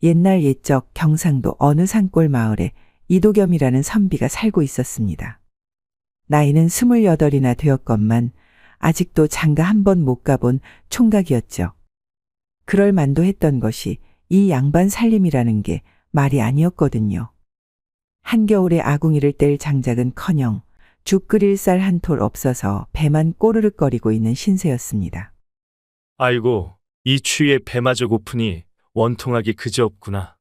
옛날 옛적 경상도 어느 산골 마을에 이도겸이라는 선비가 살고 있었습니다. 나이는 28이나 되었건만 아직도 장가 한 번 못 가본 총각이었죠. 그럴 만도 했던 것이 이 양반 살림이라는 게 말이 아니었거든요. 한겨울에 아궁이를 뗄 장작은커녕 죽 끓일 쌀 한 톨 없어서 배만 꼬르륵거리고 있는 신세였습니다. 아이고, 이 추위에 배마저 고프니 원통하기 그지없구나.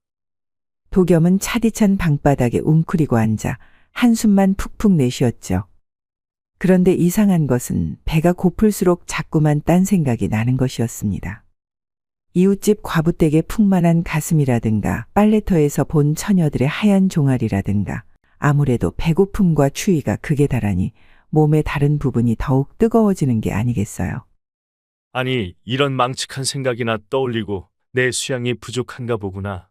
도겸은 차디찬 방바닥에 웅크리고 앉아 한숨만 푹푹 내쉬었죠. 그런데 이상한 것은 배가 고플수록 자꾸만 딴 생각이 나는 것이었습니다. 이웃집 과부댁의 풍만한 가슴이라든가 빨래터에서 본 처녀들의 하얀 종아리라든가 아무래도 배고픔과 추위가 극에 달하니 몸의 다른 부분이 더욱 뜨거워지는 게 아니겠어요. 아니, 이런 망측한 생각이나 떠올리고 내 수양이 부족한가 보구나.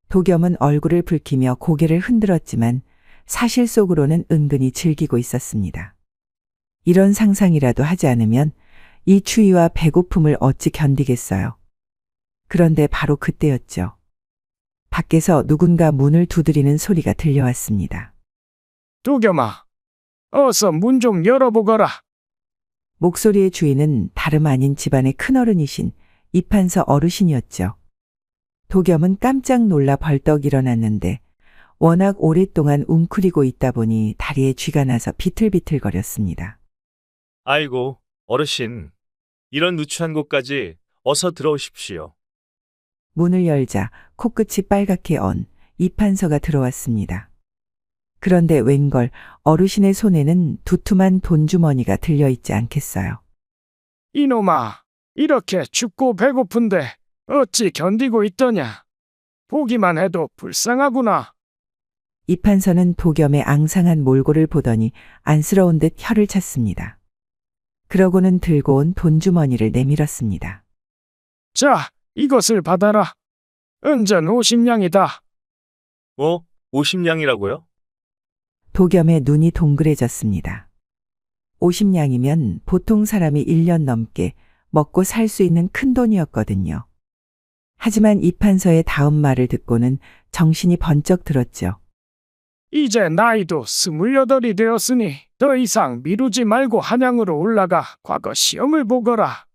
도겸은 얼굴을 붉히며 고개를 흔들었지만 사실 속으로는 은근히 즐기고 있었습니다. 이런 상상이라도 하지 않으면 이 추위와 배고픔을 어찌 견디겠어요. 그런데 바로 그때였죠. 밖에서 누군가 문을 두드리는 소리가 들려왔습니다. 도겸아, 어서 문 좀 열어보거라. 목소리의 주인은 다름 아닌 집안의 큰어른이신 이판서 어르신이었죠. 도겸은 깜짝 놀라 벌떡 일어났는데 워낙 오랫동안 웅크리고 있다 보니 다리에 쥐가 나서 비틀비틀거렸습니다. 아이고, 어르신. 이런 누추한 곳까지 어서 들어오십시오. 문을 열자 코끝이 빨갛게 언 이판서가 들어왔습니다. 그런데 웬걸 어르신의 손에는 두툼한 돈주머니가 들려있지 않겠어요. 이놈아, 이렇게 춥고 배고픈데 어찌 견디고 있더냐. 보기만 해도 불쌍하구나. 이판서는 도겸의 앙상한 몰골을 보더니 안쓰러운 듯 혀를 찼습니다. 그러고는 들고 온 돈주머니를 내밀었습니다. 자, 이것을 받아라. 은전 50냥이다. 50냥이라고요? 도겸의 눈이 동그래졌습니다. 50냥이면 보통 사람이 1년 넘게 먹고 살 수 있는 큰 돈이었거든요. 하지만 이판서의 다음 말을 듣고는 정신이 번쩍 들었죠. 이제 나이도 28이 되었으니 더 이상 미루지 말고 한양으로 올라가 과거 시험을 보거라.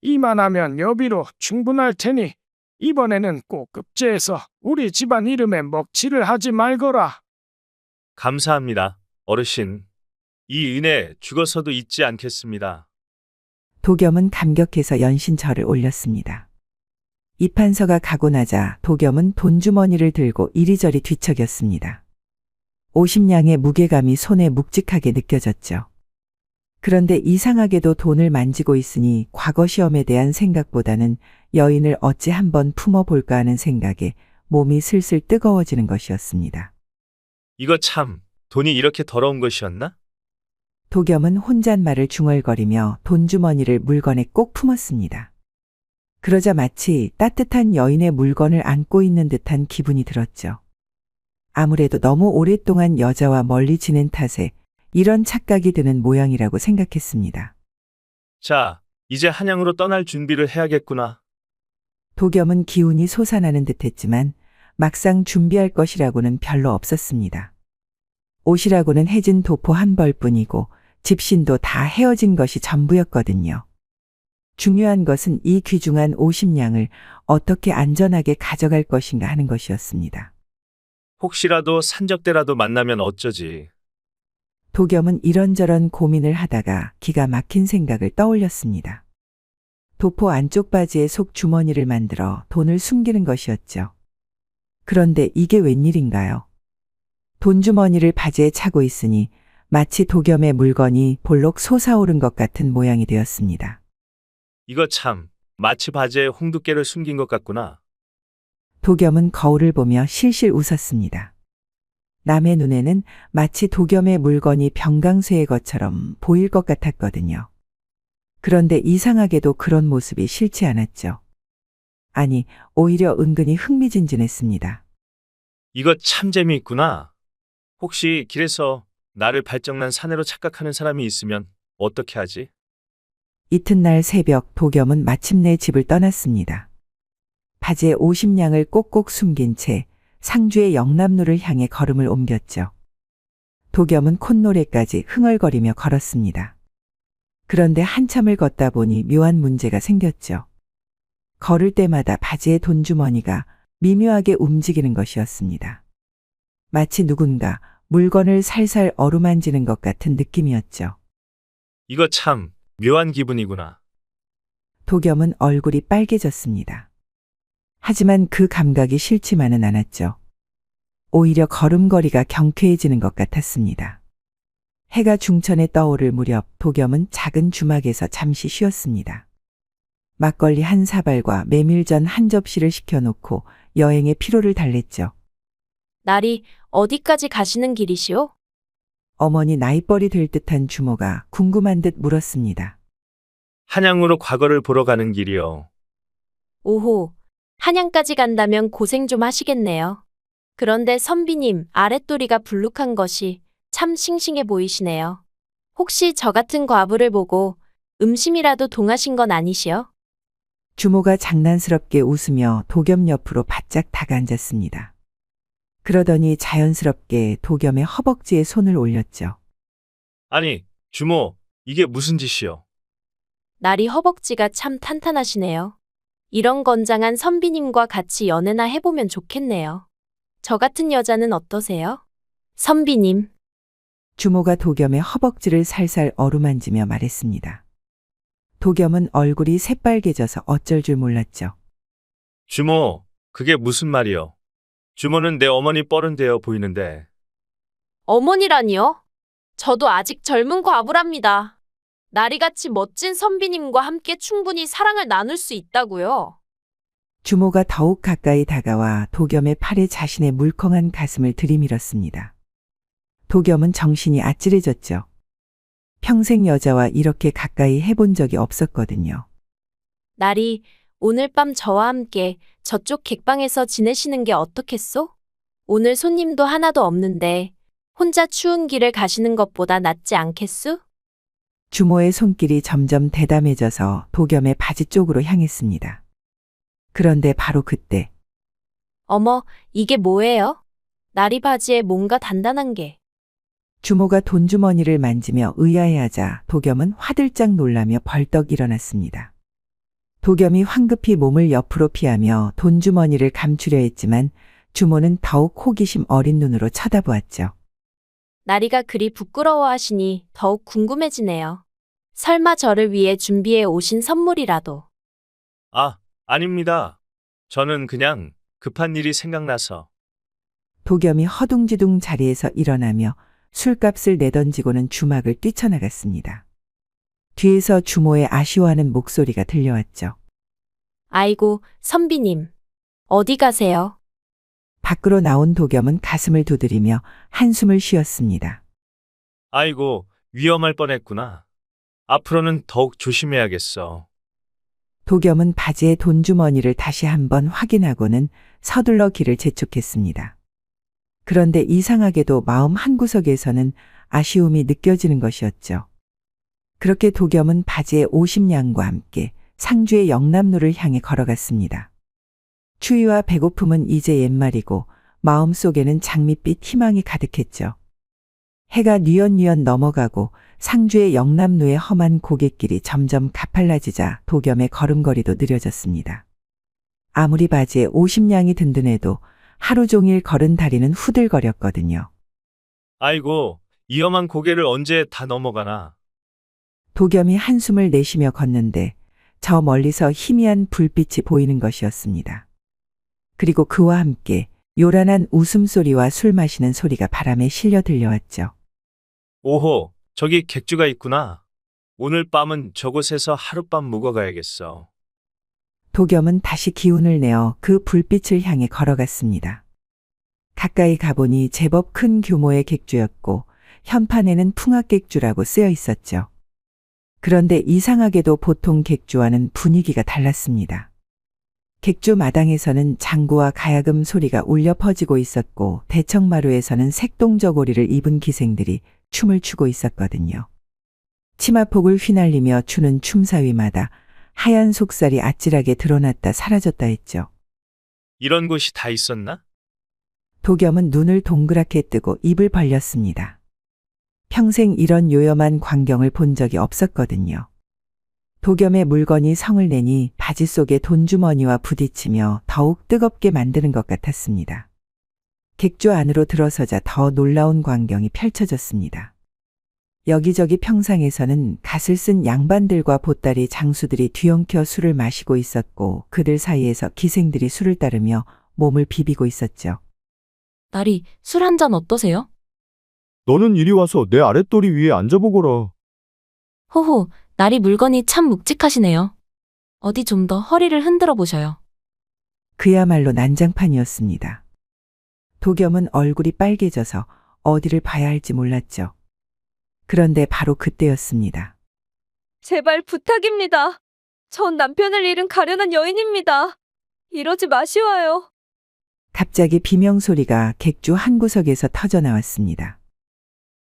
이만하면 여비로 충분할 테니 이번에는 꼭 급제해서 우리 집안 이름에 먹칠을 하지 말거라. 감사합니다, 어르신. 이 은혜 죽어서도 잊지 않겠습니다. 도겸은 감격해서 연신절을 올렸습니다. 이판서가 가고 나자 도겸은 돈주머니를 들고 이리저리 뒤척였습니다. 50냥의 무게감이 손에 묵직하게 느껴졌죠. 그런데 이상하게도 돈을 만지고 있으니 과거 시험에 대한 생각보다는 여인을 어찌 한번 품어볼까 하는 생각에 몸이 슬슬 뜨거워지는 것이었습니다. 이거 참, 돈이 이렇게 더러운 것이었나? 도겸은 혼잣말을 중얼거리며 돈주머니를 물건에 꼭 품었습니다. 그러자 마치 따뜻한 여인의 물건을 안고 있는 듯한 기분이 들었죠. 아무래도 너무 오랫동안 여자와 멀리 지낸 탓에 이런 착각이 드는 모양이라고 생각했습니다. 자, 이제 한양으로 떠날 준비를 해야겠구나. 도겸은 기운이 솟아나는 듯했지만 막상 준비할 것이라고는 별로 없었습니다. 옷이라고는 해진 도포 한 벌뿐이고 집신도 다 헤어진 것이 전부였거든요. 중요한 것은 이 귀중한 50냥을 어떻게 안전하게 가져갈 것인가 하는 것이었습니다. 혹시라도 산적대라도 만나면 어쩌지. 도겸은 이런저런 고민을 하다가 기가 막힌 생각을 떠올렸습니다. 도포 안쪽 바지에 속 주머니를 만들어 돈을 숨기는 것이었죠. 그런데 이게 웬일인가요? 돈주머니를 바지에 차고 있으니 마치 도겸의 물건이 볼록 솟아오른 것 같은 모양이 되었습니다. 이거 참, 마치 바지에 홍두깨를 숨긴 것 같구나. 도겸은 거울을 보며 실실 웃었습니다. 남의 눈에는 마치 도겸의 물건이 병강쇠의 것처럼 보일 것 같았거든요. 그런데 이상하게도 그런 모습이 싫지 않았죠. 아니, 오히려 은근히 흥미진진했습니다. 이거 참 재미있구나. 혹시 길에서 나를 발정난 사내로 착각하는 사람이 있으면 어떻게 하지? 이튿날 새벽 도겸은 마침내 집을 떠났습니다. 바지에 50냥을 꼭꼭 숨긴 채 상주의 영남로를 향해 걸음을 옮겼죠. 도겸은 콧노래까지 흥얼거리며 걸었습니다. 그런데 한참을 걷다 보니 묘한 문제가 생겼죠. 걸을 때마다 바지의 돈주머니가 미묘하게 움직이는 것이었습니다. 마치 누군가 물건을 살살 어루만지는 것 같은 느낌이었죠. 이거 참 묘한 기분이구나. 도겸은 얼굴이 빨개졌습니다. 하지만 그 감각이 싫지만은 않았죠. 오히려 걸음걸이가 경쾌해지는 것 같았습니다. 해가 중천에 떠오를 무렵 도겸은 작은 주막에서 잠시 쉬었습니다. 막걸리 한 사발과 메밀전 한 접시를 시켜놓고 여행의 피로를 달랬죠. 날이 어디까지 가시는 길이시오? 어머니 나이벌이 될 듯한 주모가 궁금한 듯 물었습니다. 한양으로 과거를 보러 가는 길이요. 오호, 한양까지 간다면 고생 좀 하시겠네요. 그런데 선비님, 아랫도리가 불룩한 것이 참 싱싱해 보이시네요. 혹시 저 같은 과부를 보고 음심이라도 동하신 건 아니시요? 주모가 장난스럽게 웃으며 도겸 옆으로 바짝 다가앉았습니다. 그러더니 자연스럽게 도겸의 허벅지에 손을 올렸죠. 아니, 주모, 이게 무슨 짓이요? 날이 허벅지가 참 탄탄하시네요. 이런 건장한 선비님과 같이 연애나 해보면 좋겠네요. 저 같은 여자는 어떠세요? 선비님. 주모가 도겸의 허벅지를 살살 어루만지며 말했습니다. 도겸은 얼굴이 새빨개져서 어쩔 줄 몰랐죠. 주모, 그게 무슨 말이요? 주모는 내 어머니 뻘은되어 보이는데. 어머니라니요? 저도 아직 젊은 과부랍니다. 나리같이 멋진 선비님과 함께 충분히 사랑을 나눌 수 있다고요. 주모가 더욱 가까이 다가와 도겸의 팔에 자신의 물컹한 가슴을 들이밀었습니다. 도겸은 정신이 아찔해졌죠. 평생 여자와 이렇게 가까이 해본 적이 없었거든요. 나리, 오늘 밤 저와 함께 저쪽 객방에서 지내시는 게 어떻겠소? 오늘 손님도 하나도 없는데 혼자 추운 길을 가시는 것보다 낫지 않겠소? 주모의 손길이 점점 대담해져서 도겸의 바지 쪽으로 향했습니다. 그런데 바로 그때 어머, 이게 뭐예요? 나리 바지에 뭔가 단단한 게. 주모가 돈주머니를 만지며 의아해하자 도겸은 화들짝 놀라며 벌떡 일어났습니다. 도겸이 황급히 몸을 옆으로 피하며 돈주머니를 감추려 했지만 주모는 더욱 호기심 어린 눈으로 쳐다보았죠. 나리가 그리 부끄러워하시니 더욱 궁금해지네요. 설마 저를 위해 준비해 오신 선물이라도. 아, 아닙니다. 저는 그냥 급한 일이 생각나서. 도겸이 허둥지둥 자리에서 일어나며 술값을 내던지고는 주막을 뛰쳐나갔습니다. 뒤에서 주모의 아쉬워하는 목소리가 들려왔죠. 아이고, 선비님. 어디 가세요? 밖으로 나온 도겸은 가슴을 두드리며 한숨을 쉬었습니다. 아이고, 위험할 뻔했구나. 앞으로는 더욱 조심해야겠어. 도겸은 바지의 돈주머니를 다시 한번 확인하고는 서둘러 길을 재촉했습니다. 그런데 이상하게도 마음 한구석에서는 아쉬움이 느껴지는 것이었죠. 그렇게 도겸은 바지의 50냥과 함께 상주의 영남로를 향해 걸어갔습니다. 추위와 배고픔은 이제 옛말이고 마음속에는 장밋빛 희망이 가득했죠. 해가 뉘엿뉘엿 넘어가고 상주의 영남로의 험한 고갯길이 점점 가팔라지자 도겸의 걸음걸이도 느려졌습니다. 아무리 바지에 50냥이 든든해도 하루 종일 걸은 다리는 후들거렸거든요. 아이고, 이 험한 고개를 언제 다 넘어가나. 도겸이 한숨을 내쉬며 걷는데 저 멀리서 희미한 불빛이 보이는 것이었습니다. 그리고 그와 함께 요란한 웃음소리와 술 마시는 소리가 바람에 실려 들려왔죠. 오호, 저기 객주가 있구나. 오늘 밤은 저곳에서 하룻밤 묵어가야겠어. 도겸은 다시 기운을 내어 그 불빛을 향해 걸어갔습니다. 가까이 가보니 제법 큰 규모의 객주였고 현판에는 풍악객주라고 쓰여 있었죠. 그런데 이상하게도 보통 객주와는 분위기가 달랐습니다. 객주 마당에서는 장구와 가야금 소리가 울려 퍼지고 있었고 대청마루에서는 색동저고리를 입은 기생들이 춤을 추고 있었거든요. 치마폭을 휘날리며 추는 춤사위마다 하얀 속살이 아찔하게 드러났다 사라졌다 했죠. 이런 곳이 다 있었나? 도겸은 눈을 동그랗게 뜨고 입을 벌렸습니다. 평생 이런 요염한 광경을 본 적이 없었거든요. 도겸의 물건이 성을 내니 바지 속의 돈주머니와 부딪히며 더욱 뜨겁게 만드는 것 같았습니다. 객주 안으로 들어서자 더 놀라운 광경이 펼쳐졌습니다. 여기저기 평상에서는 갓을 쓴 양반들과 보따리 장수들이 뒤엉켜 술을 마시고 있었고 그들 사이에서 기생들이 술을 따르며 몸을 비비고 있었죠. 나리, 술 한 잔 어떠세요? 너는 이리 와서 내 아랫도리 위에 앉아보거라. 호호, 나리 물건이 참 묵직하시네요. 어디 좀 더 허리를 흔들어 보셔요. 그야말로 난장판이었습니다. 도겸은 얼굴이 빨개져서 어디를 봐야 할지 몰랐죠. 그런데 바로 그때였습니다. 제발 부탁입니다. 전 남편을 잃은 가련한 여인입니다. 이러지 마시와요. 갑자기 비명소리가 객주 한 구석에서 터져 나왔습니다.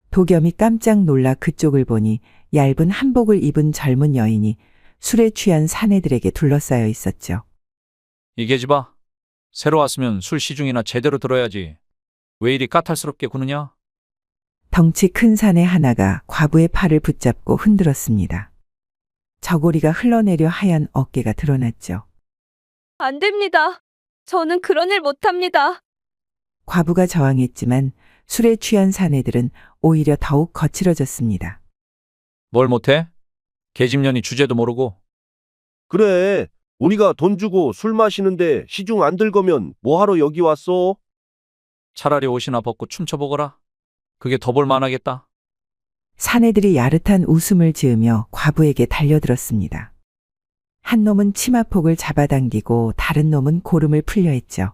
도겸이 깜짝 놀라 그쪽을 보니 얇은 한복을 입은 젊은 여인이 술에 취한 사내들에게 둘러싸여 있었죠. 이 계집아, 새로 왔으면 술 시중이나 제대로 들어야지. 왜 이리 까탈스럽게 구느냐? 덩치 큰 사내 하나가 과부의 팔을 붙잡고 흔들었습니다. 저고리가 흘러내려 하얀 어깨가 드러났죠. 안 됩니다. 저는 그런 일 못합니다. 과부가 저항했지만 술에 취한 사내들은 오히려 더욱 거칠어졌습니다. 뭘 못해? 계집년이 주제도 모르고. 그래, 우리가 돈 주고 술 마시는데 시중 안 들 거면 뭐하러 여기 왔어? 차라리 옷이나 벗고 춤춰보거라. 그게 더 볼만하겠다. 사내들이 야릇한 웃음을 지으며 과부에게 달려들었습니다. 한 놈은 치마폭을 잡아당기고 다른 놈은 고름을 풀려 했죠.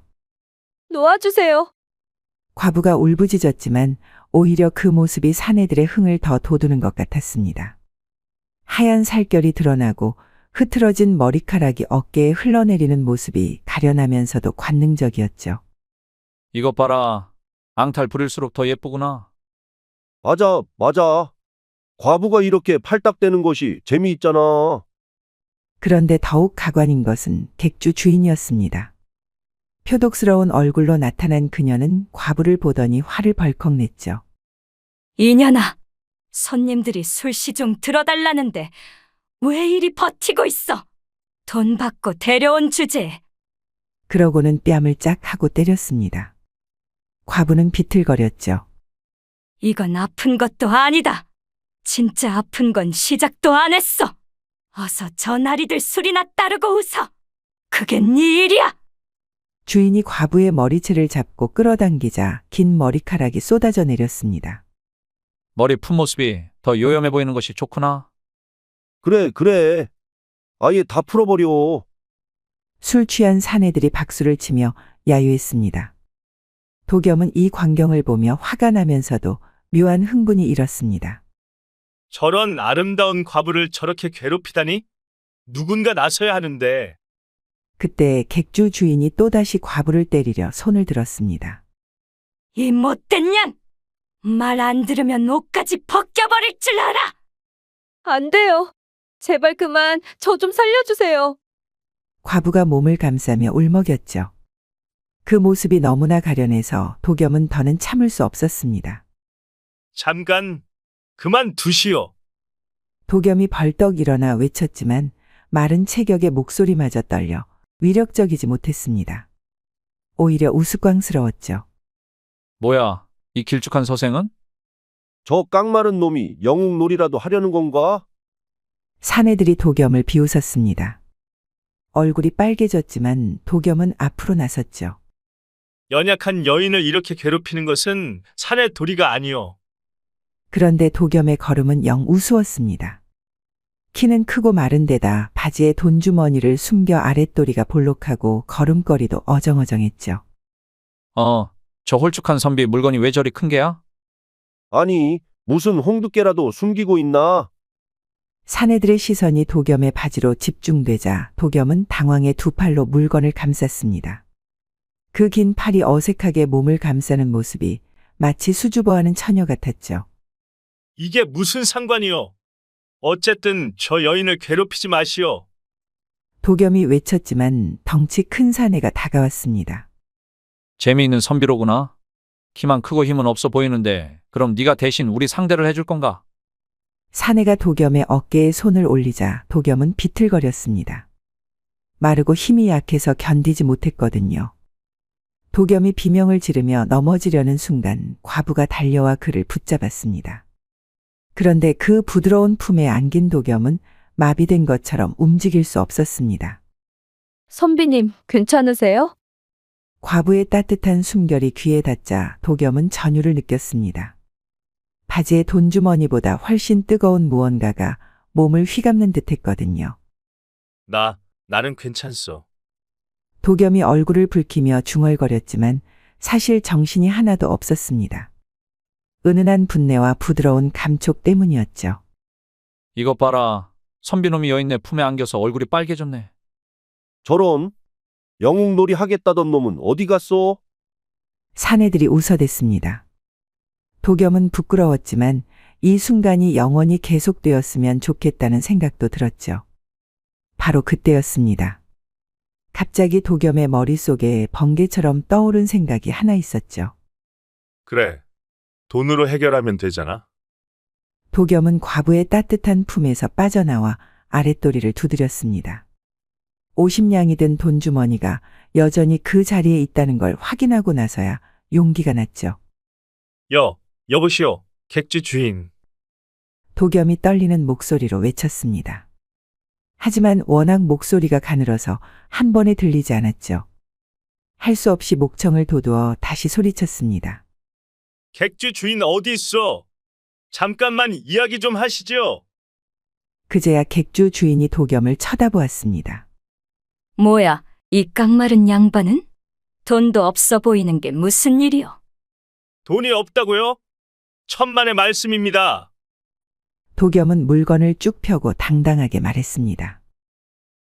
놓아주세요. 과부가 울부짖었지만 오히려 그 모습이 사내들의 흥을 더 돋우는 것 같았습니다. 하얀 살결이 드러나고 흐트러진 머리카락이 어깨에 흘러내리는 모습이 가련하면서도 관능적이었죠. 이것 봐라. 앙탈 부릴수록 더 예쁘구나. 맞아, 맞아. 과부가 이렇게 팔딱대는 것이 재미있잖아. 그런데 더욱 가관인 것은 객주 주인이었습니다. 표독스러운 얼굴로 나타난 그녀는 과부를 보더니 화를 벌컥 냈죠. 이년아, 손님들이 술 시중 들어달라는데 왜 이리 버티고 있어? 돈 받고 데려온 주제에. 그러고는 뺨을 짝 하고 때렸습니다. 과부는 비틀거렸죠. 이건 아픈 것도 아니다. 진짜 아픈 건 시작도 안 했어. 어서 저 나리들 술이나 따르고 웃어. 그게 네 일이야. 주인이 과부의 머리채를 잡고 끌어당기자 긴 머리카락이 쏟아져 내렸습니다. 머리 푼 모습이 더 요염해 보이는 것이 좋구나. 그래, 그래. 아예 다 풀어버려. 술 취한 사내들이 박수를 치며 야유했습니다. 도겸은 이 광경을 보며 화가 나면서도 묘한 흥분이 일었습니다. 저런 아름다운 과부를 저렇게 괴롭히다니? 누군가 나서야 하는데. 그때 객주 주인이 또다시 과부를 때리려 손을 들었습니다. 이 못된 년! 말 안 들으면 옷까지 벗겨버릴 줄 알아! 안 돼요. 제발 그만 저 좀 살려주세요. 과부가 몸을 감싸며 울먹였죠. 그 모습이 너무나 가련해서 도겸은 더는 참을 수 없었습니다. 잠깐, 그만 두시오. 도겸이 벌떡 일어나 외쳤지만 마른 체격의 목소리마저 떨려 위력적이지 못했습니다. 오히려 우스꽝스러웠죠. 뭐야, 이 길쭉한 서생은? 저 깡마른 놈이 영웅놀이라도 하려는 건가? 사내들이 도겸을 비웃었습니다. 얼굴이 빨개졌지만 도겸은 앞으로 나섰죠. 연약한 여인을 이렇게 괴롭히는 것은 사내 도리가 아니오. 그런데 도겸의 걸음은 영 우스웠습니다. 키는 크고 마른 데다 바지에 돈주머니를 숨겨 아랫도리가 볼록하고 걸음걸이도 어정어정했죠. 저 홀쭉한 선비 물건이 왜 저리 큰 게야? 아니, 무슨 홍두깨라도 숨기고 있나? 사내들의 시선이 도겸의 바지로 집중되자 도겸은 당황해 두 팔로 물건을 감쌌습니다. 그 긴 팔이 어색하게 몸을 감싸는 모습이 마치 수줍어하는 처녀 같았죠. 이게 무슨 상관이오? 어쨌든 저 여인을 괴롭히지 마시오. 도겸이 외쳤지만 덩치 큰 사내가 다가왔습니다. 재미있는 선비로구나. 키만 크고 힘은 없어 보이는데 그럼 네가 대신 우리 상대를 해줄 건가? 사내가 도겸의 어깨에 손을 올리자 도겸은 비틀거렸습니다. 마르고 힘이 약해서 견디지 못했거든요. 도겸이 비명을 지르며 넘어지려는 순간 과부가 달려와 그를 붙잡았습니다. 그런데 그 부드러운 품에 안긴 도겸은 마비된 것처럼 움직일 수 없었습니다. 선비님, 괜찮으세요? 과부의 따뜻한 숨결이 귀에 닿자 도겸은 전율을 느꼈습니다. 바지의 돈주머니보다 훨씬 뜨거운 무언가가 몸을 휘감는 듯했거든요. 나는 괜찮소. 도겸이 얼굴을 붉히며 중얼거렸지만 사실 정신이 하나도 없었습니다. 은은한 분내와 부드러운 감촉 때문이었죠. 이것 봐라. 선비놈이 여인네 품에 안겨서 얼굴이 빨개졌네. 저런, 영웅놀이 하겠다던 놈은 어디 갔어? 사내들이 웃어댔습니다. 도겸은 부끄러웠지만 이 순간이 영원히 계속되었으면 좋겠다는 생각도 들었죠. 바로 그때였습니다. 갑자기 도겸의 머릿속에 번개처럼 떠오른 생각이 하나 있었죠. 그래. 돈으로 해결하면 되잖아. 도겸은 과부의 따뜻한 품에서 빠져나와 아랫도리를 두드렸습니다. 50냥이 든 돈주머니가 여전히 그 자리에 있다는 걸 확인하고 나서야 용기가 났죠. 여보시오. 객주 주인. 도겸이 떨리는 목소리로 외쳤습니다. 하지만 워낙 목소리가 가늘어서 한 번에 들리지 않았죠. 할 수 없이 목청을 도두어 다시 소리쳤습니다. 객주 주인 어디 있어? 잠깐만 이야기 좀 하시죠. 그제야 객주 주인이 도겸을 쳐다보았습니다. 뭐야, 이 깡마른 양반은? 돈도 없어 보이는 게 무슨 일이요? 돈이 없다고요? 천만의 말씀입니다. 도겸은 물건을 쭉 펴고 당당하게 말했습니다.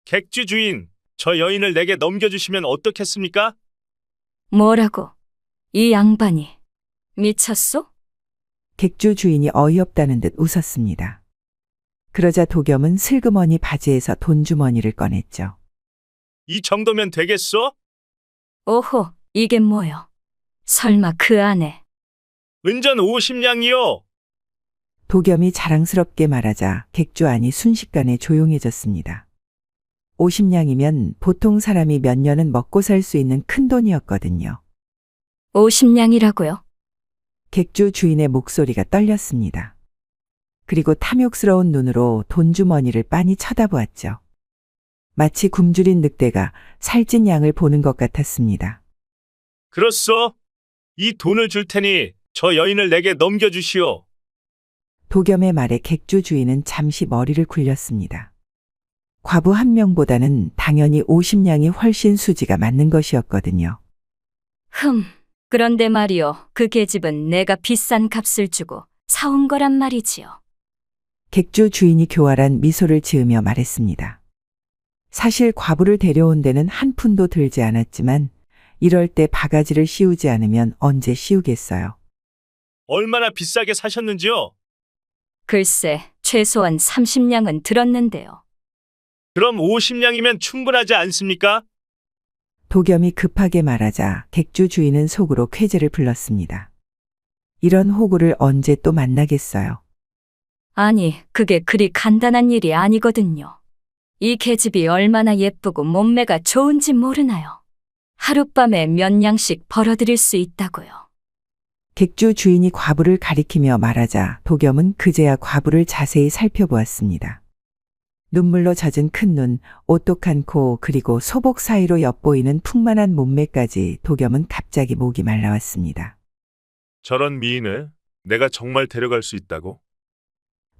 객주 주인, 저 여인을 내게 넘겨주시면 어떻겠습니까? 뭐라고? 이 양반이 미쳤소? 객주 주인이 어이없다는 듯 웃었습니다. 그러자 도겸은 슬그머니 바지에서 돈주머니를 꺼냈죠. 이 정도면 되겠소? 오호, 이게 뭐요? 설마 그 안에 은전 50냥이요. 도겸이 자랑스럽게 말하자 객주 안이 순식간에 조용해졌습니다. 50냥이면 보통 사람이 몇 년은 먹고 살 수 있는 큰 돈이었거든요. 50냥이라고요? 객주 주인의 목소리가 떨렸습니다. 그리고 탐욕스러운 눈으로 돈주머니를 빤히 쳐다보았죠. 마치 굶주린 늑대가 살찐 양을 보는 것 같았습니다. 그렇소. 이 돈을 줄 테니 저 여인을 내게 넘겨주시오. 도겸의 말에 객주 주인은 잠시 머리를 굴렸습니다. 과부 한 명보다는 당연히 50냥이 훨씬 수지가 맞는 것이었거든요. 그런데 말이요. 그 계집은 내가 비싼 값을 주고 사온 거란 말이지요. 객주 주인이 교활한 미소를 지으며 말했습니다. 사실 과부를 데려온 데는 한 푼도 들지 않았지만 이럴 때 바가지를 씌우지 않으면 언제 씌우겠어요. 얼마나 비싸게 사셨는지요? 글쎄, 최소한 30냥은 들었는데요. 그럼 50냥이면 충분하지 않습니까? 도겸이 급하게 말하자 객주 주인은 속으로 쾌재를 불렀습니다. 이런 호구를 언제 또 만나겠어요. 아니, 그게 그리 간단한 일이 아니거든요. 이 계집이 얼마나 예쁘고 몸매가 좋은지 모르나요? 하룻밤에 몇 냥씩 벌어들일 수 있다고요. 객주 주인이 과부를 가리키며 말하자 도겸은 그제야 과부를 자세히 살펴보았습니다. 눈물로 젖은 큰 눈, 오똑한 코, 그리고 소복 사이로 엿보이는 풍만한 몸매까지 도겸은 갑자기 목이 말라왔습니다. 저런 미인을 내가 정말 데려갈 수 있다고?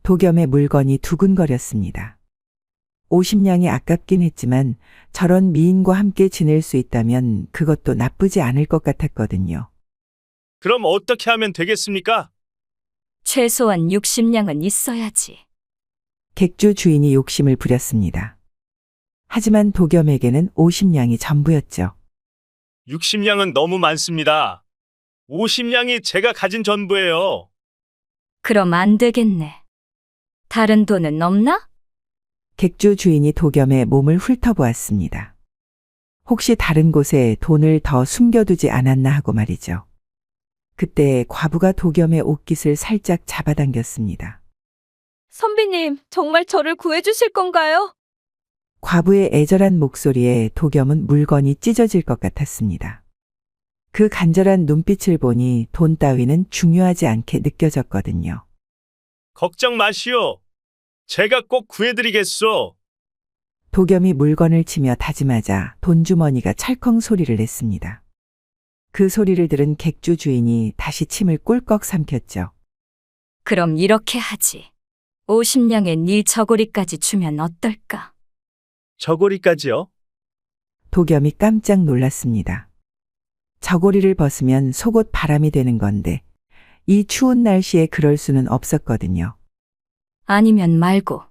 도겸의 물건이 두근거렸습니다. 50냥이 아깝긴 했지만 저런 미인과 함께 지낼 수 있다면 그것도 나쁘지 않을 것 같았거든요. 그럼 어떻게 하면 되겠습니까? 최소한 60냥은 있어야지. 객주 주인이 욕심을 부렸습니다. 하지만 도겸에게는 50냥이 전부였죠. 60냥은 너무 많습니다. 50냥이 제가 가진 전부예요. 그럼 안 되겠네. 다른 돈은 없나? 객주 주인이 도겸의 몸을 훑어보았습니다. 혹시 다른 곳에 돈을 더 숨겨두지 않았나 하고 말이죠. 그때 과부가 도겸의 옷깃을 살짝 잡아당겼습니다. 선비님, 정말 저를 구해주실 건가요? 과부의 애절한 목소리에 도겸은 물건이 찢어질 것 같았습니다. 그 간절한 눈빛을 보니 돈 따위는 중요하지 않게 느껴졌거든요. 걱정 마시오. 제가 꼭 구해드리겠소. 도겸이 물건을 치며 다짐하자 돈주머니가 찰컹 소리를 냈습니다. 그 소리를 들은 객주 주인이 다시 침을 꿀꺽 삼켰죠. 그럼 이렇게 하지. 50냥에 네 저고리까지 주면 어떨까? 저고리까지요? 도겸이 깜짝 놀랐습니다. 저고리를 벗으면 속옷 바람이 되는 건데 이 추운 날씨에 그럴 수는 없었거든요. 아니면 말고.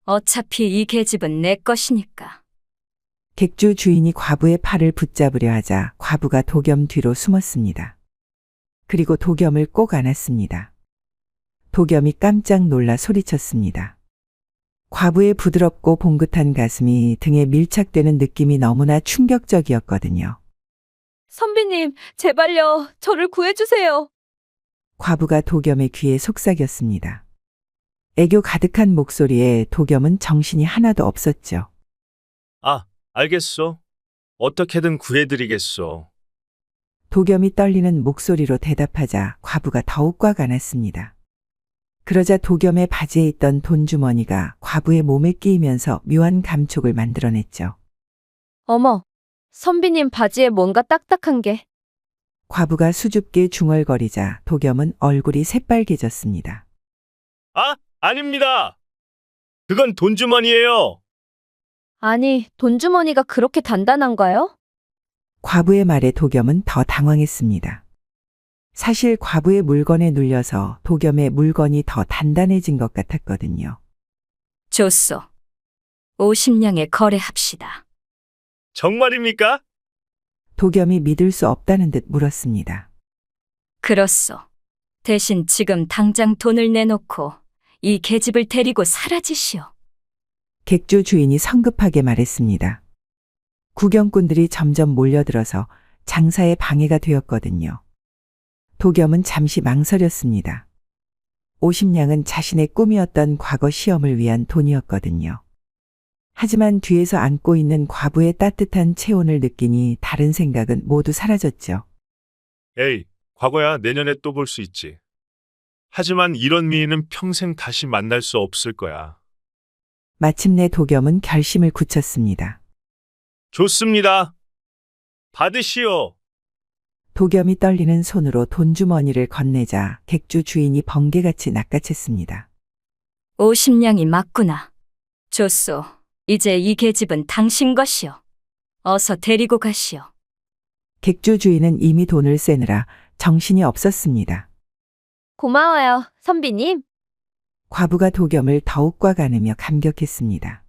어차피 이 계집은 내 것이니까. 객주 주인이 과부의 팔을 붙잡으려 하자 과부가 도겸 뒤로 숨었습니다. 그리고 도겸을 꼭 안았습니다. 도겸이 깜짝 놀라 소리쳤습니다. 과부의 부드럽고 봉긋한 가슴이 등에 밀착되는 느낌이 너무나 충격적이었거든요. 선비님, 제발요. 저를 구해주세요. 과부가 도겸의 귀에 속삭였습니다. 애교 가득한 목소리에 도겸은 정신이 하나도 없었죠. 아, 알겠소. 어떻게든 구해드리겠소. 도겸이 떨리는 목소리로 대답하자 과부가 더욱 화가 났습니다. 그러자 도겸의 바지에 있던 돈주머니가 과부의 몸에 끼이면서 묘한 감촉을 만들어냈죠. 어머, 선비님 바지에 뭔가 딱딱한 게. 과부가 수줍게 중얼거리자 도겸은 얼굴이 새빨개졌습니다. 아, 아닙니다. 그건 돈주머니예요. 아니, 돈주머니가 그렇게 단단한가요? 과부의 말에 도겸은 더 당황했습니다. 사실 과부의 물건에 눌려서 도겸의 물건이 더 단단해진 것 같았거든요. 좋소. 50냥에 거래합시다. 정말입니까? 도겸이 믿을 수 없다는 듯 물었습니다. 그렇소. 대신 지금 당장 돈을 내놓고 이 계집을 데리고 사라지시오. 객주 주인이 성급하게 말했습니다. 구경꾼들이 점점 몰려들어서 장사에 방해가 되었거든요. 도겸은 잠시 망설였습니다. 50냥은 자신의 꿈이었던 과거 시험을 위한 돈이었거든요. 하지만 뒤에서 안고 있는 과부의 따뜻한 체온을 느끼니 다른 생각은 모두 사라졌죠. 에이, 과거야 내년에 또 볼 수 있지. 하지만 이런 미인은 평생 다시 만날 수 없을 거야. 마침내 도겸은 결심을 굳혔습니다. 좋습니다. 받으시오. 도겸이 떨리는 손으로 돈주머니를 건네자 객주 주인이 번개같이 낚아챘습니다. 50냥이 맞구나. 좋소. 이제 이 계집은 당신 것이오. 어서 데리고 가시오. 객주 주인은 이미 돈을 쎄느라 정신이 없었습니다. 고마워요, 선비님. 과부가 도겸을 더욱 꽈가누며 감격했습니다.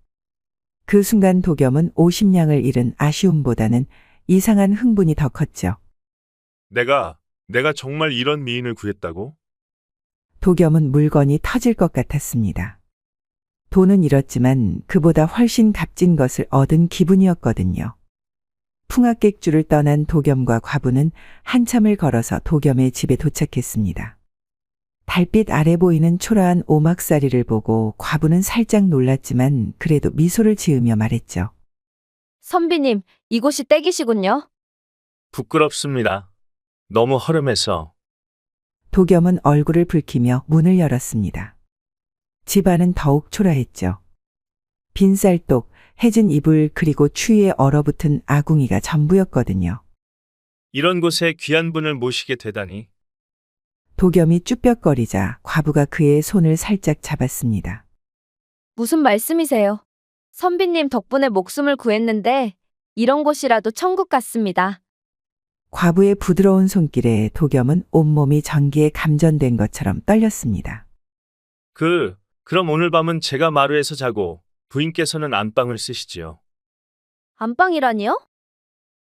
그 순간 도겸은 50냥을 잃은 아쉬움보다는 이상한 흥분이 더 컸죠. 내가 정말 이런 미인을 구했다고? 도겸은 물건이 터질 것 같았습니다. 돈은 잃었지만 그보다 훨씬 값진 것을 얻은 기분이었거든요. 풍악객주를 떠난 도겸과 과부는 한참을 걸어서 도겸의 집에 도착했습니다. 달빛 아래 보이는 초라한 오막살이를 보고 과부는 살짝 놀랐지만 그래도 미소를 지으며 말했죠. 선비님, 이곳이 댁이시군요. 부끄럽습니다. 너무 허름해서. 도겸은 얼굴을 붉히며 문을 열었습니다. 집안은 더욱 초라했죠. 빈쌀독, 해진 이불 그리고 추위에 얼어붙은 아궁이가 전부였거든요. 이런 곳에 귀한 분을 모시게 되다니. 도겸이 쭈뼛거리자 과부가 그의 손을 살짝 잡았습니다. 무슨 말씀이세요? 선비님 덕분에 목숨을 구했는데 이런 곳이라도 천국 같습니다. 과부의 부드러운 손길에 도겸은 온몸이 전기에 감전된 것처럼 떨렸습니다. 그럼 오늘 밤은 제가 마루에서 자고 부인께서는 안방을 쓰시지요. 안방이라니요?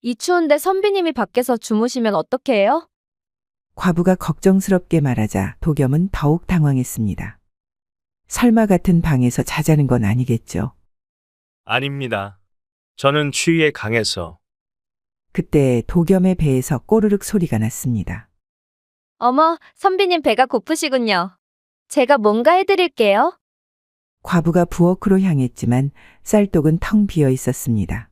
이 추운데 선비님이 밖에서 주무시면 어떻게 해요? 과부가 걱정스럽게 말하자 도겸은 더욱 당황했습니다. 설마 같은 방에서 자자는 건 아니겠죠. 아닙니다. 저는 추위에 강해서. 그때 도겸의 배에서 꼬르륵 소리가 났습니다. 어머, 선비님 배가 고프시군요. 제가 뭔가 해드릴게요. 과부가 부엌으로 향했지만 쌀독은 텅 비어 있었습니다.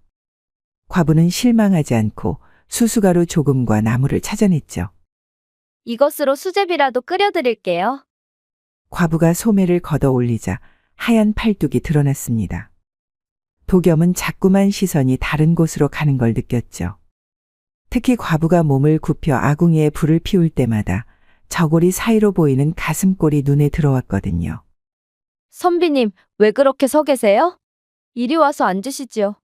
과부는 실망하지 않고 수수가루 조금과 나물을 찾아냈죠. 이것으로 수제비라도 끓여드릴게요. 과부가 소매를 걷어 올리자 하얀 팔뚝이 드러났습니다. 도겸은 자꾸만 시선이 다른 곳으로 가는 걸 느꼈죠. 특히 과부가 몸을 굽혀 아궁이에 불을 피울 때마다 저고리 사이로 보이는 가슴골이 눈에 들어왔거든요. 선비님, 왜 그렇게 서 계세요? 이리 와서 앉으시지요.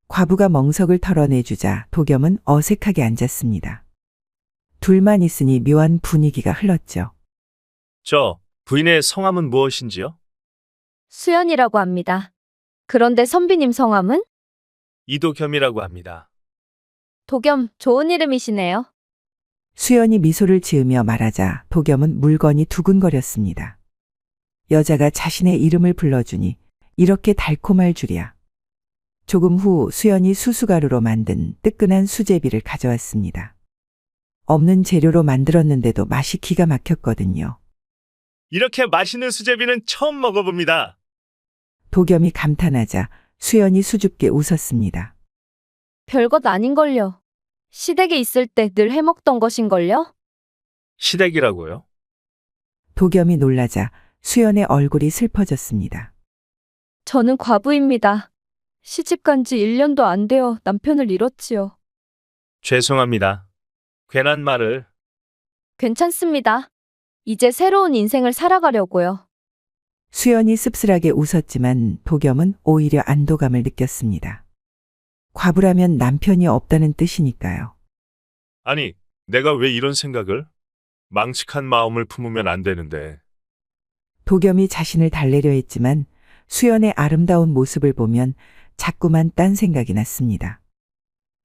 과부가 멍석을 털어내주자 도겸은 어색하게 앉았습니다. 둘만 있으니 묘한 분위기가 흘렀죠. 저 부인의 성함은 무엇인지요? 수연이라고 합니다. 그런데 선비님 성함은? 이도겸이라고 합니다. 도겸, 좋은 이름이시네요. 수연이 미소를 지으며 말하자 도겸은 물건이 두근거렸습니다. 여자가 자신의 이름을 불러주니 이렇게 달콤할 줄이야. 조금 후 수연이 수수가루로 만든 뜨끈한 수제비를 가져왔습니다. 없는 재료로 만들었는데도 맛이 기가 막혔거든요. 이렇게 맛있는 수제비는 처음 먹어봅니다. 도겸이 감탄하자 수연이 수줍게 웃었습니다. 별것 아닌걸요. 시댁에 있을 때 늘 해먹던 것인걸요? 시댁이라고요? 도겸이 놀라자 수연의 얼굴이 슬퍼졌습니다. 저는 과부입니다. 시집간 지 1년도 안 되어 남편을 잃었지요. 죄송합니다. 괜한 말을. 괜찮습니다. 이제 새로운 인생을 살아가려고요. 수연이 씁쓸하게 웃었지만 도겸은 오히려 안도감을 느꼈습니다. 과부라면 남편이 없다는 뜻이니까요. 아니, 내가 왜 이런 생각을? 망측한 마음을 품으면 안 되는데. 도겸이 자신을 달래려 했지만 수연의 아름다운 모습을 보면 자꾸만 딴 생각이 났습니다.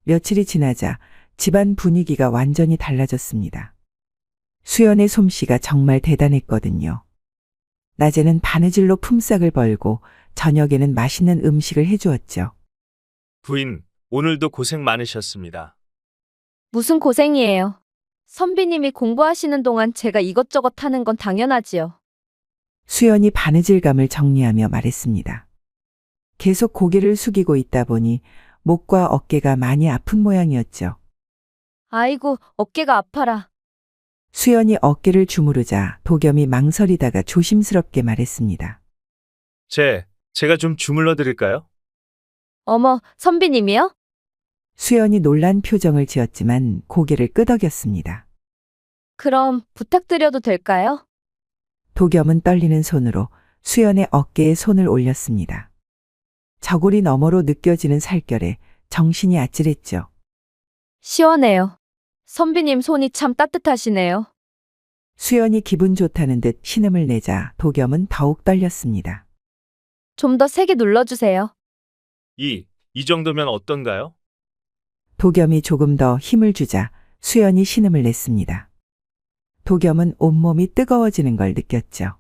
며칠이 지나자 집안 분위기가 완전히 달라졌습니다. 수연의 솜씨가 정말 대단했거든요. 낮에는 바느질로 품삯을 벌고 저녁에는 맛있는 음식을 해주었죠. 부인, 오늘도 고생 많으셨습니다. 무슨 고생이에요. 선비님이 공부하시는 동안 제가 이것저것 하는 건 당연하지요. 수연이 바느질감을 정리하며 말했습니다. 계속 고개를 숙이고 있다 보니 목과 어깨가 많이 아픈 모양이었죠. 아이고, 어깨가 아파라. 수연이 어깨를 주무르자 도겸이 망설이다가 조심스럽게 말했습니다. 제가 좀 주물러 드릴까요? 어머, 선비님이요? 수연이 놀란 표정을 지었지만 고개를 끄덕였습니다. 그럼 부탁드려도 될까요? 도겸은 떨리는 손으로 수연의 어깨에 손을 올렸습니다. 저고리 너머로 느껴지는 살결에 정신이 아찔했죠. 시원해요. 선비님 손이 참 따뜻하시네요. 수연이 기분 좋다는 듯 신음을 내자 도겸은 더욱 떨렸습니다. 좀 더 세게 눌러주세요. 이 정도면 어떤가요? 도겸이 조금 더 힘을 주자 수연이 신음을 냈습니다. 도겸은 온몸이 뜨거워지는 걸 느꼈죠.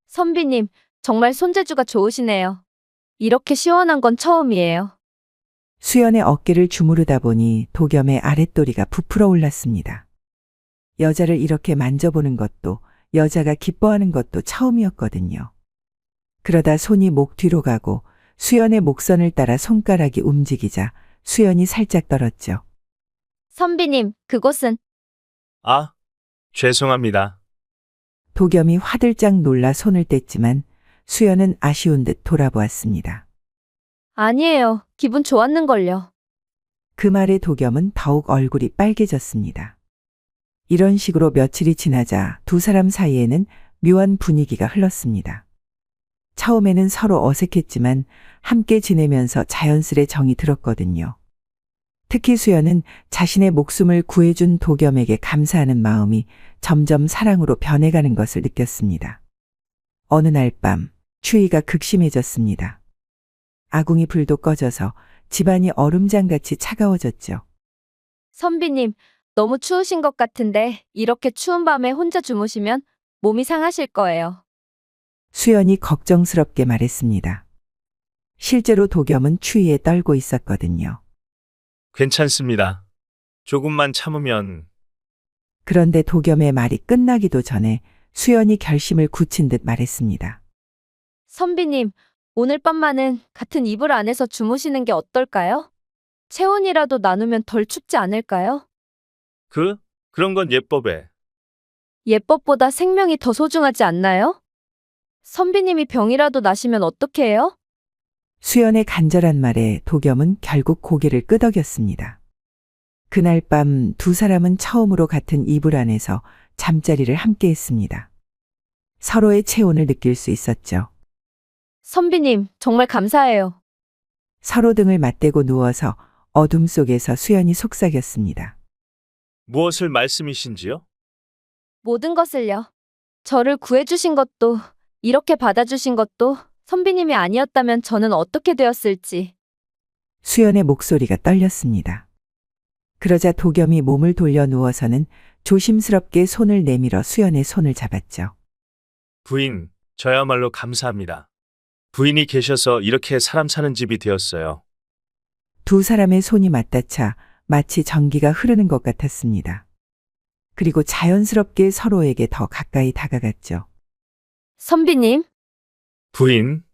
선비님, 정말 손재주가 좋으시네요. 이렇게 시원한 건 처음이에요. 수연의 어깨를 주무르다 보니 도겸의 아랫도리가 부풀어 올랐습니다. 여자를 이렇게 만져보는 것도 여자가 기뻐하는 것도 처음이었거든요. 그러다 손이 목 뒤로 가고 수연의 목선을 따라 손가락이 움직이자 수연이 살짝 떨었죠. 선비님, 그곳은? 아, 죄송합니다. 도겸이 화들짝 놀라 손을 뗐지만 수연은 아쉬운 듯 돌아보았습니다. 아니에요. 기분 좋았는걸요. 그 말에 도겸은 더욱 얼굴이 빨개졌습니다. 이런 식으로 며칠이 지나자 두 사람 사이에는 묘한 분위기가 흘렀습니다. 처음에는 서로 어색했지만 함께 지내면서 자연스레 정이 들었거든요. 특히 수연은 자신의 목숨을 구해준 도겸에게 감사하는 마음이 점점 사랑으로 변해가는 것을 느꼈습니다. 어느 날 밤 추위가 극심해졌습니다. 아궁이 불도 꺼져서 집안이 얼음장같이 차가워졌죠. 선비님, 너무 추우신 것 같은데 이렇게 추운 밤에 혼자 주무시면 몸이 상하실 거예요. 수연이 걱정스럽게 말했습니다. 실제로 도겸은 추위에 떨고 있었거든요. 괜찮습니다. 조금만 참으면. 그런데 도겸의 말이 끝나기도 전에 수연이 결심을 굳힌 듯 말했습니다. 선비님, 오늘 밤만은 같은 이불 안에서 주무시는 게 어떨까요? 체온이라도 나누면 덜 춥지 않을까요? 그런 건 예법에. 예법보다 생명이 더 소중하지 않나요? 선비님이 병이라도 나시면 어떻게 해요? 수연의 간절한 말에 도겸은 결국 고개를 끄덕였습니다. 그날 밤 두 사람은 처음으로 같은 이불 안에서 잠자리를 함께 했습니다. 서로의 체온을 느낄 수 있었죠. 선비님, 정말 감사해요. 서로 등을 맞대고 누워서 어둠 속에서 수연이 속삭였습니다. 무엇을 말씀이신지요? 모든 것을요. 저를 구해주신 것도, 이렇게 받아주신 것도 선비님이 아니었다면 저는 어떻게 되었을지. 수연의 목소리가 떨렸습니다. 그러자 도겸이 몸을 돌려 누워서는 조심스럽게 손을 내밀어 수연의 손을 잡았죠. 부인, 저야말로 감사합니다. 부인이 계셔서 이렇게 사람 사는 집이 되었어요. 두 사람의 손이 맞닿아 마치 전기가 흐르는 것 같았습니다. 그리고 자연스럽게 서로에게 더 가까이 다가갔죠. 선비님, 부인,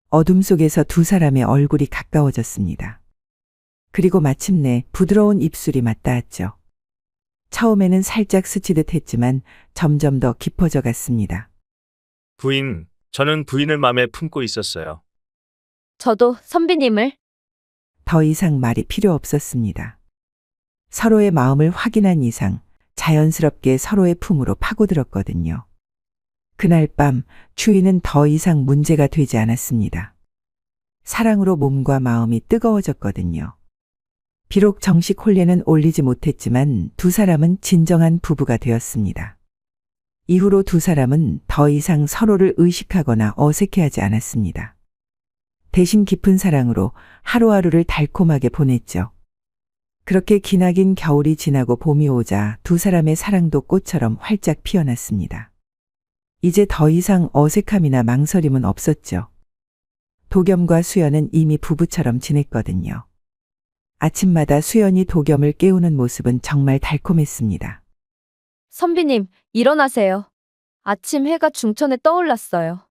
어둠 속에서 두 사람의 얼굴이 가까워졌습니다. 그리고 마침내 부드러운 입술이 맞닿았죠. 처음에는 살짝 스치듯 했지만 점점 더 깊어져 갔습니다. 부인, 저는 부인을 마음에 품고 있었어요. 저도 선비님을. 더 이상 말이 필요 없었습니다. 서로의 마음을 확인한 이상 자연스럽게 서로의 품으로 파고들었거든요. 그날 밤 추위는 더 이상 문제가 되지 않았습니다. 사랑으로 몸과 마음이 뜨거워졌거든요. 비록 정식 혼례는 올리지 못했지만 두 사람은 진정한 부부가 되었습니다. 이후로 두 사람은 더 이상 서로를 의식하거나 어색해하지 않았습니다. 대신 깊은 사랑으로 하루하루를 달콤하게 보냈죠. 그렇게 기나긴 겨울이 지나고 봄이 오자 두 사람의 사랑도 꽃처럼 활짝 피어났습니다. 이제 더 이상 어색함이나 망설임은 없었죠. 도겸과 수연은 이미 부부처럼 지냈거든요. 아침마다 수연이 도겸을 깨우는 모습은 정말 달콤했습니다. 선비님, 일어나세요. 아침 해가 중천에 떠올랐어요.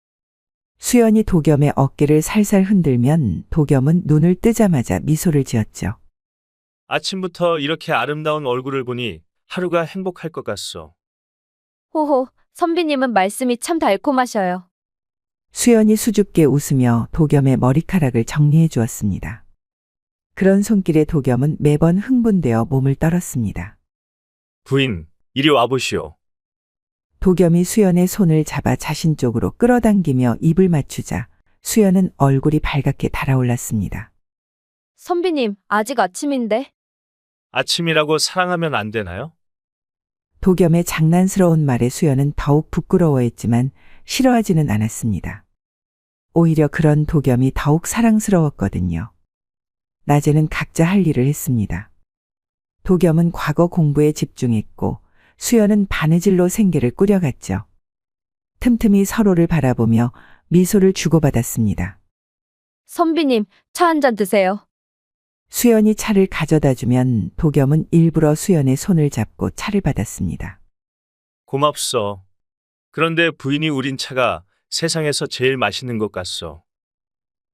수연이 도겸의 어깨를 살살 흔들면 도겸은 눈을 뜨자마자 미소를 지었죠. 아침부터 이렇게 아름다운 얼굴을 보니 하루가 행복할 것 같소. 호호, 선비님은 말씀이 참 달콤하셔요. 수연이 수줍게 웃으며 도겸의 머리카락을 정리해 주었습니다. 그런 손길에 도겸은 매번 흥분되어 몸을 떨었습니다. 부인, 이리 와보시오. 도겸이 수연의 손을 잡아 자신 쪽으로 끌어당기며 입을 맞추자 수연은 얼굴이 발갛게 달아올랐습니다. 선비님, 아직 아침인데. 아침이라고 사랑하면 안 되나요? 도겸의 장난스러운 말에 수연은 더욱 부끄러워했지만 싫어하지는 않았습니다. 오히려 그런 도겸이 더욱 사랑스러웠거든요. 낮에는 각자 할 일을 했습니다. 도겸은 과거 공부에 집중했고 수연은 바느질로 생계를 꾸려갔죠. 틈틈이 서로를 바라보며 미소를 주고받았습니다. 선비님, 차 한 잔 드세요. 수연이 차를 가져다 주면 도겸은 일부러 수연의 손을 잡고 차를 받았습니다. 고맙소. 그런데 부인이 우린 차가 세상에서 제일 맛있는 것 같소.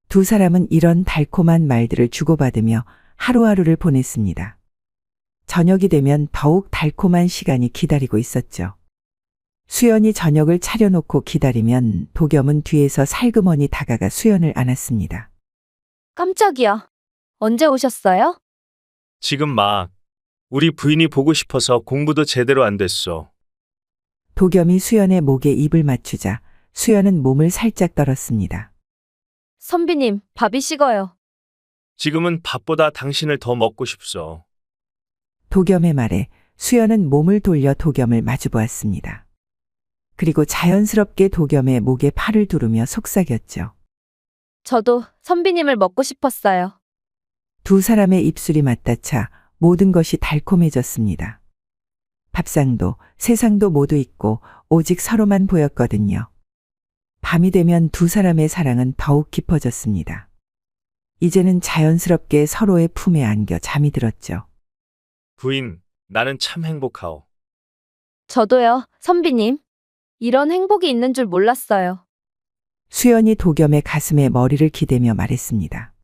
두 사람은 이런 달콤한 말들을 주고받으며 하루하루를 보냈습니다. 저녁이 되면 더욱 달콤한 시간이 기다리고 있었죠. 수연이 저녁을 차려놓고 기다리면 도겸은 뒤에서 살그머니 다가가 수연을 안았습니다. 깜짝이야. 언제 오셨어요? 지금 막 우리 부인이 보고 싶어서 공부도 제대로 안 됐소. 도겸이 수연의 목에 입을 맞추자 수연은 몸을 살짝 떨었습니다. 선비님, 밥이 식어요. 지금은 밥보다 당신을 더 먹고 싶소. 도겸의 말에 수연은 몸을 돌려 도겸을 마주보았습니다. 그리고 자연스럽게 도겸의 목에 팔을 두르며 속삭였죠. 저도 선비님을 먹고 싶었어요. 두 사람의 입술이 맞닿아 모든 것이 달콤해졌습니다. 밥상도 세상도 모두 있고 오직 서로만 보였거든요. 밤이 되면 두 사람의 사랑은 더욱 깊어졌습니다. 이제는 자연스럽게 서로의 품에 안겨 잠이 들었죠. 부인, 나는 참 행복하오. 저도요, 선비님. 이런 행복이 있는 줄 몰랐어요. 수연이 도겸의 가슴에 머리를 기대며 말했습니다.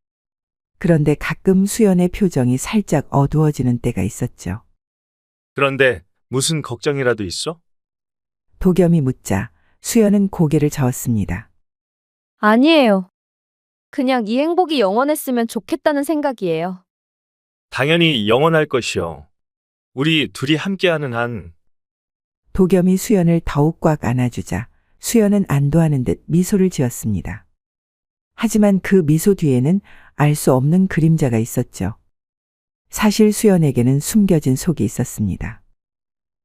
그런데 가끔 수연의 표정이 살짝 어두워지는 때가 있었죠. 그런데 무슨 걱정이라도 있어? 도겸이 묻자 수연은 고개를 저었습니다. 아니에요. 그냥 이 행복이 영원했으면 좋겠다는 생각이에요. 당연히 영원할 것이오. 우리 둘이 함께하는 한 도겸이 수연을 더욱 꽉 안아주자 수연은 안도하는 듯 미소를 지었습니다. 하지만 그 미소 뒤에는 알 수 없는 그림자가 있었죠. 사실 수연에게는 숨겨진 속이 있었습니다.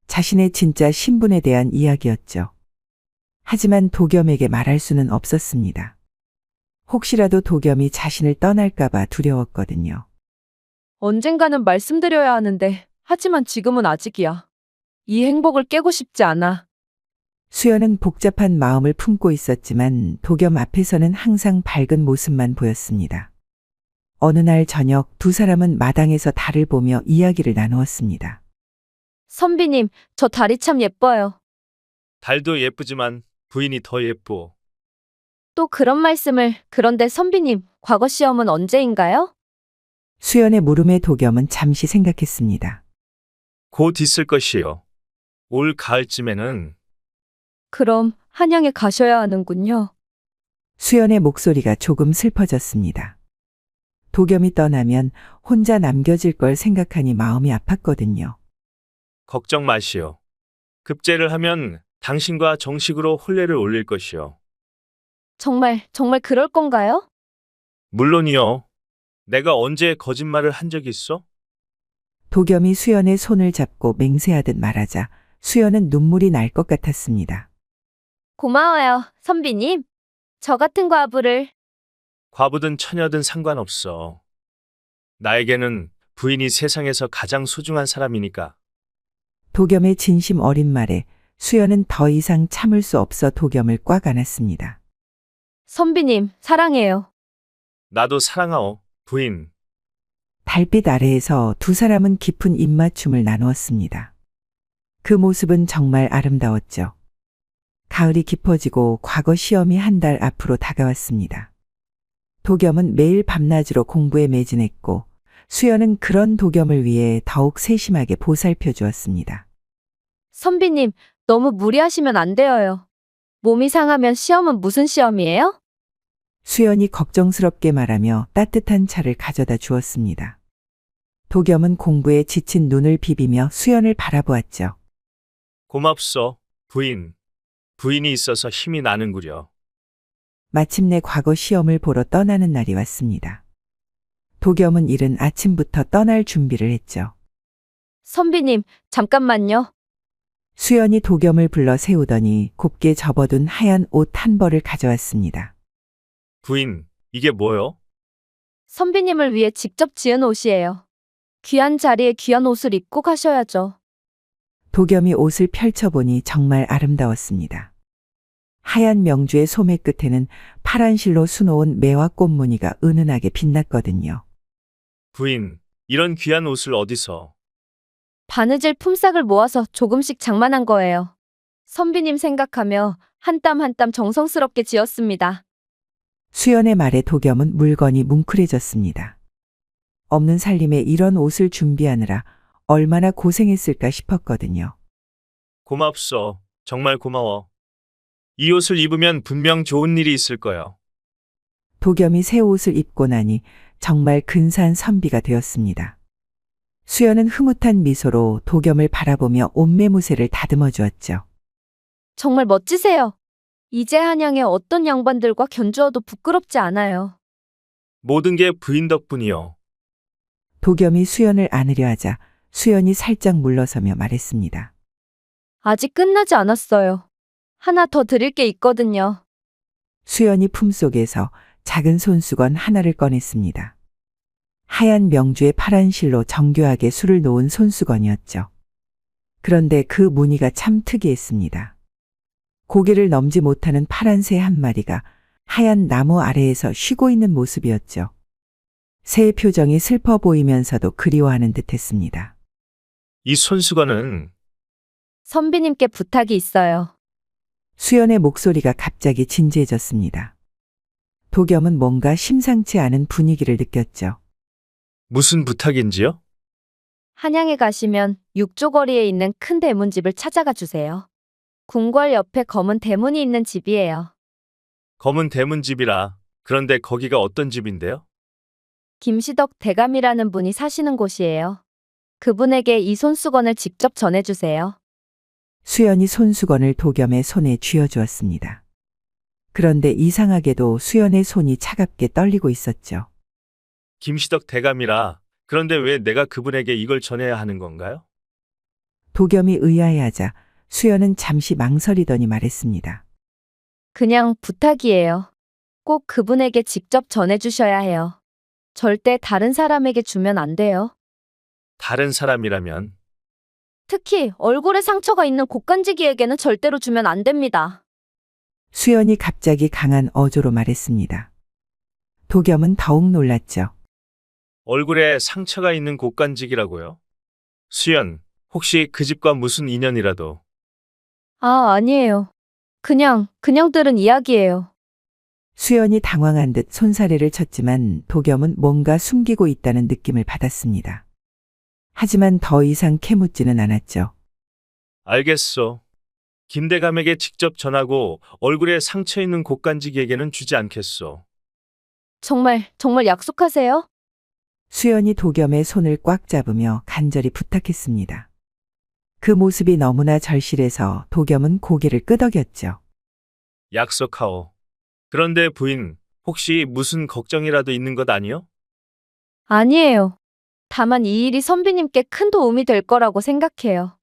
자신의 진짜 신분에 대한 이야기였죠. 하지만 도겸에게 말할 수는 없었습니다. 혹시라도 도겸이 자신을 떠날까봐 두려웠거든요. 언젠가는 말씀드려야 하는데, 하지만 지금은 아직이야. 이 행복을 깨고 싶지 않아. 수연은 복잡한 마음을 품고 있었지만 도겸 앞에서는 항상 밝은 모습만 보였습니다. 어느 날 저녁 두 사람은 마당에서 달을 보며 이야기를 나누었습니다. 선비님, 저 달이 참 예뻐요. 달도 예쁘지만 부인이 더 예쁘오. 또 그런 말씀을, 그런데 선비님, 과거 시험은 언제인가요? 수연의 물음에 도겸은 잠시 생각했습니다. 곧 있을 것이요. 올 가을쯤에는 그럼 한양에 가셔야 하는군요. 수연의 목소리가 조금 슬퍼졌습니다. 도겸이 떠나면 혼자 남겨질 걸 생각하니 마음이 아팠거든요. 걱정 마시오. 급제를 하면 당신과 정식으로 혼례를 올릴 것이오. 정말 그럴 건가요? 물론이요. 내가 언제 거짓말을 한 적 있어? 도겸이 수연의 손을 잡고 맹세하듯 말하자 수연은 눈물이 날 것 같았습니다. 고마워요, 선비님. 저 같은 과부를. 과부든 처녀든 상관없어. 나에게는 부인이 세상에서 가장 소중한 사람이니까. 도겸의 진심 어린 말에 수연은 더 이상 참을 수 없어 도겸을 꽉 안았습니다. 선비님, 사랑해요. 나도 사랑하오, 부인. 달빛 아래에서 두 사람은 깊은 입맞춤을 나누었습니다. 그 모습은 정말 아름다웠죠. 가을이 깊어지고 과거 시험이 한 달 앞으로 다가왔습니다. 도겸은 매일 밤낮으로 공부에 매진했고 수연은 그런 도겸을 위해 더욱 세심하게 보살펴 주었습니다. 선비님, 너무 무리하시면 안 되어요. 몸이 상하면 시험은 무슨 시험이에요? 수연이 걱정스럽게 말하며 따뜻한 차를 가져다 주었습니다. 도겸은 공부에 지친 눈을 비비며 수연을 바라보았죠. 고맙소, 부인. 부인이 있어서 힘이 나는구려. 마침내 과거 시험을 보러 떠나는 날이 왔습니다. 도겸은 이른 아침부터 떠날 준비를 했죠. 선비님, 잠깐만요. 수연이 도겸을 불러 세우더니 곱게 접어둔 하얀 옷 한 벌을 가져왔습니다. 부인, 이게 뭐요? 선비님을 위해 직접 지은 옷이에요. 귀한 자리에 귀한 옷을 입고 가셔야죠. 도겸이 옷을 펼쳐보니 정말 아름다웠습니다. 하얀 명주의 소매 끝에는 파란 실로 수놓은 매화 꽃무늬가 은은하게 빛났거든요. 부인, 이런 귀한 옷을 어디서? 바느질 품삯을 모아서 조금씩 장만한 거예요. 선비님 생각하며 한 땀 한 땀 정성스럽게 지었습니다. 수연의 말에 도겸은 물건이 뭉클해졌습니다. 없는 살림에 이런 옷을 준비하느라 얼마나 고생했을까 싶었거든요. 고맙소. 정말 고마워. 이 옷을 입으면 분명 좋은 일이 있을 거야. 도겸이 새 옷을 입고 나니 정말 근사한 선비가 되었습니다. 수연은 흐뭇한 미소로 도겸을 바라보며 옷매무새를 다듬어 주었죠. 정말 멋지세요. 이제 한양의 어떤 양반들과 견주어도 부끄럽지 않아요. 모든 게 부인 덕분이요. 도겸이 수연을 안으려 하자 수연이 살짝 물러서며 말했습니다. 아직 끝나지 않았어요. 하나 더 드릴 게 있거든요. 수연이 품속에서 작은 손수건 하나를 꺼냈습니다. 하얀 명주의 파란 실로 정교하게 술을 놓은 손수건이었죠. 그런데 그 무늬가 참 특이했습니다. 고개를 넘지 못하는 파란 새 한 마리가 하얀 나무 아래에서 쉬고 있는 모습이었죠. 새의 표정이 슬퍼 보이면서도 그리워하는 듯했습니다. 이 손수건은 선비님께 부탁이 있어요. 수연의 목소리가 갑자기 진지해졌습니다. 도겸은 뭔가 심상치 않은 분위기를 느꼈죠. 무슨 부탁인지요? 한양에 가시면 육조거리에 있는 큰 대문집을 찾아가 주세요. 궁궐 옆에 검은 대문이 있는 집이에요. 검은 대문집이라. 그런데 거기가 어떤 집인데요? 김시덕 대감이라는 분이 사시는 곳이에요. 그분에게 이 손수건을 직접 전해주세요. 수연이 손수건을 도겸의 손에 쥐어주었습니다. 그런데 이상하게도 수연의 손이 차갑게 떨리고 있었죠. 김시덕 대감이라. 그런데 왜 내가 그분에게 이걸 전해야 하는 건가요? 도겸이 의아해하자 수연은 잠시 망설이더니 말했습니다. 그냥 부탁이에요. 꼭 그분에게 직접 전해주셔야 해요. 절대 다른 사람에게 주면 안 돼요. 다른 사람이라면? 특히 얼굴에 상처가 있는 곡간지기에게는 절대로 주면 안 됩니다. 수연이 갑자기 강한 어조로 말했습니다. 도겸은 더욱 놀랐죠. 얼굴에 상처가 있는 곡간직이라고요? 수연, 혹시 그 집과 무슨 인연이라도? 아니에요. 그냥 들은 이야기예요. 수연이 당황한 듯 손사래를 쳤지만 도겸은 뭔가 숨기고 있다는 느낌을 받았습니다. 하지만 더 이상 캐묻지는 않았죠. 알겠소. 김대감에게 직접 전하고 얼굴에 상처 있는 곡간직에게는 주지 않겠소. 정말 약속하세요? 수연이 도겸의 손을 꽉 잡으며 간절히 부탁했습니다. 그 모습이 너무나 절실해서 도겸은 고개를 끄덕였죠. 약속하오. 그런데 부인, 혹시 무슨 걱정이라도 있는 것 아니요? 아니에요. 다만 이 일이 선비님께 큰 도움이 될 거라고 생각해요.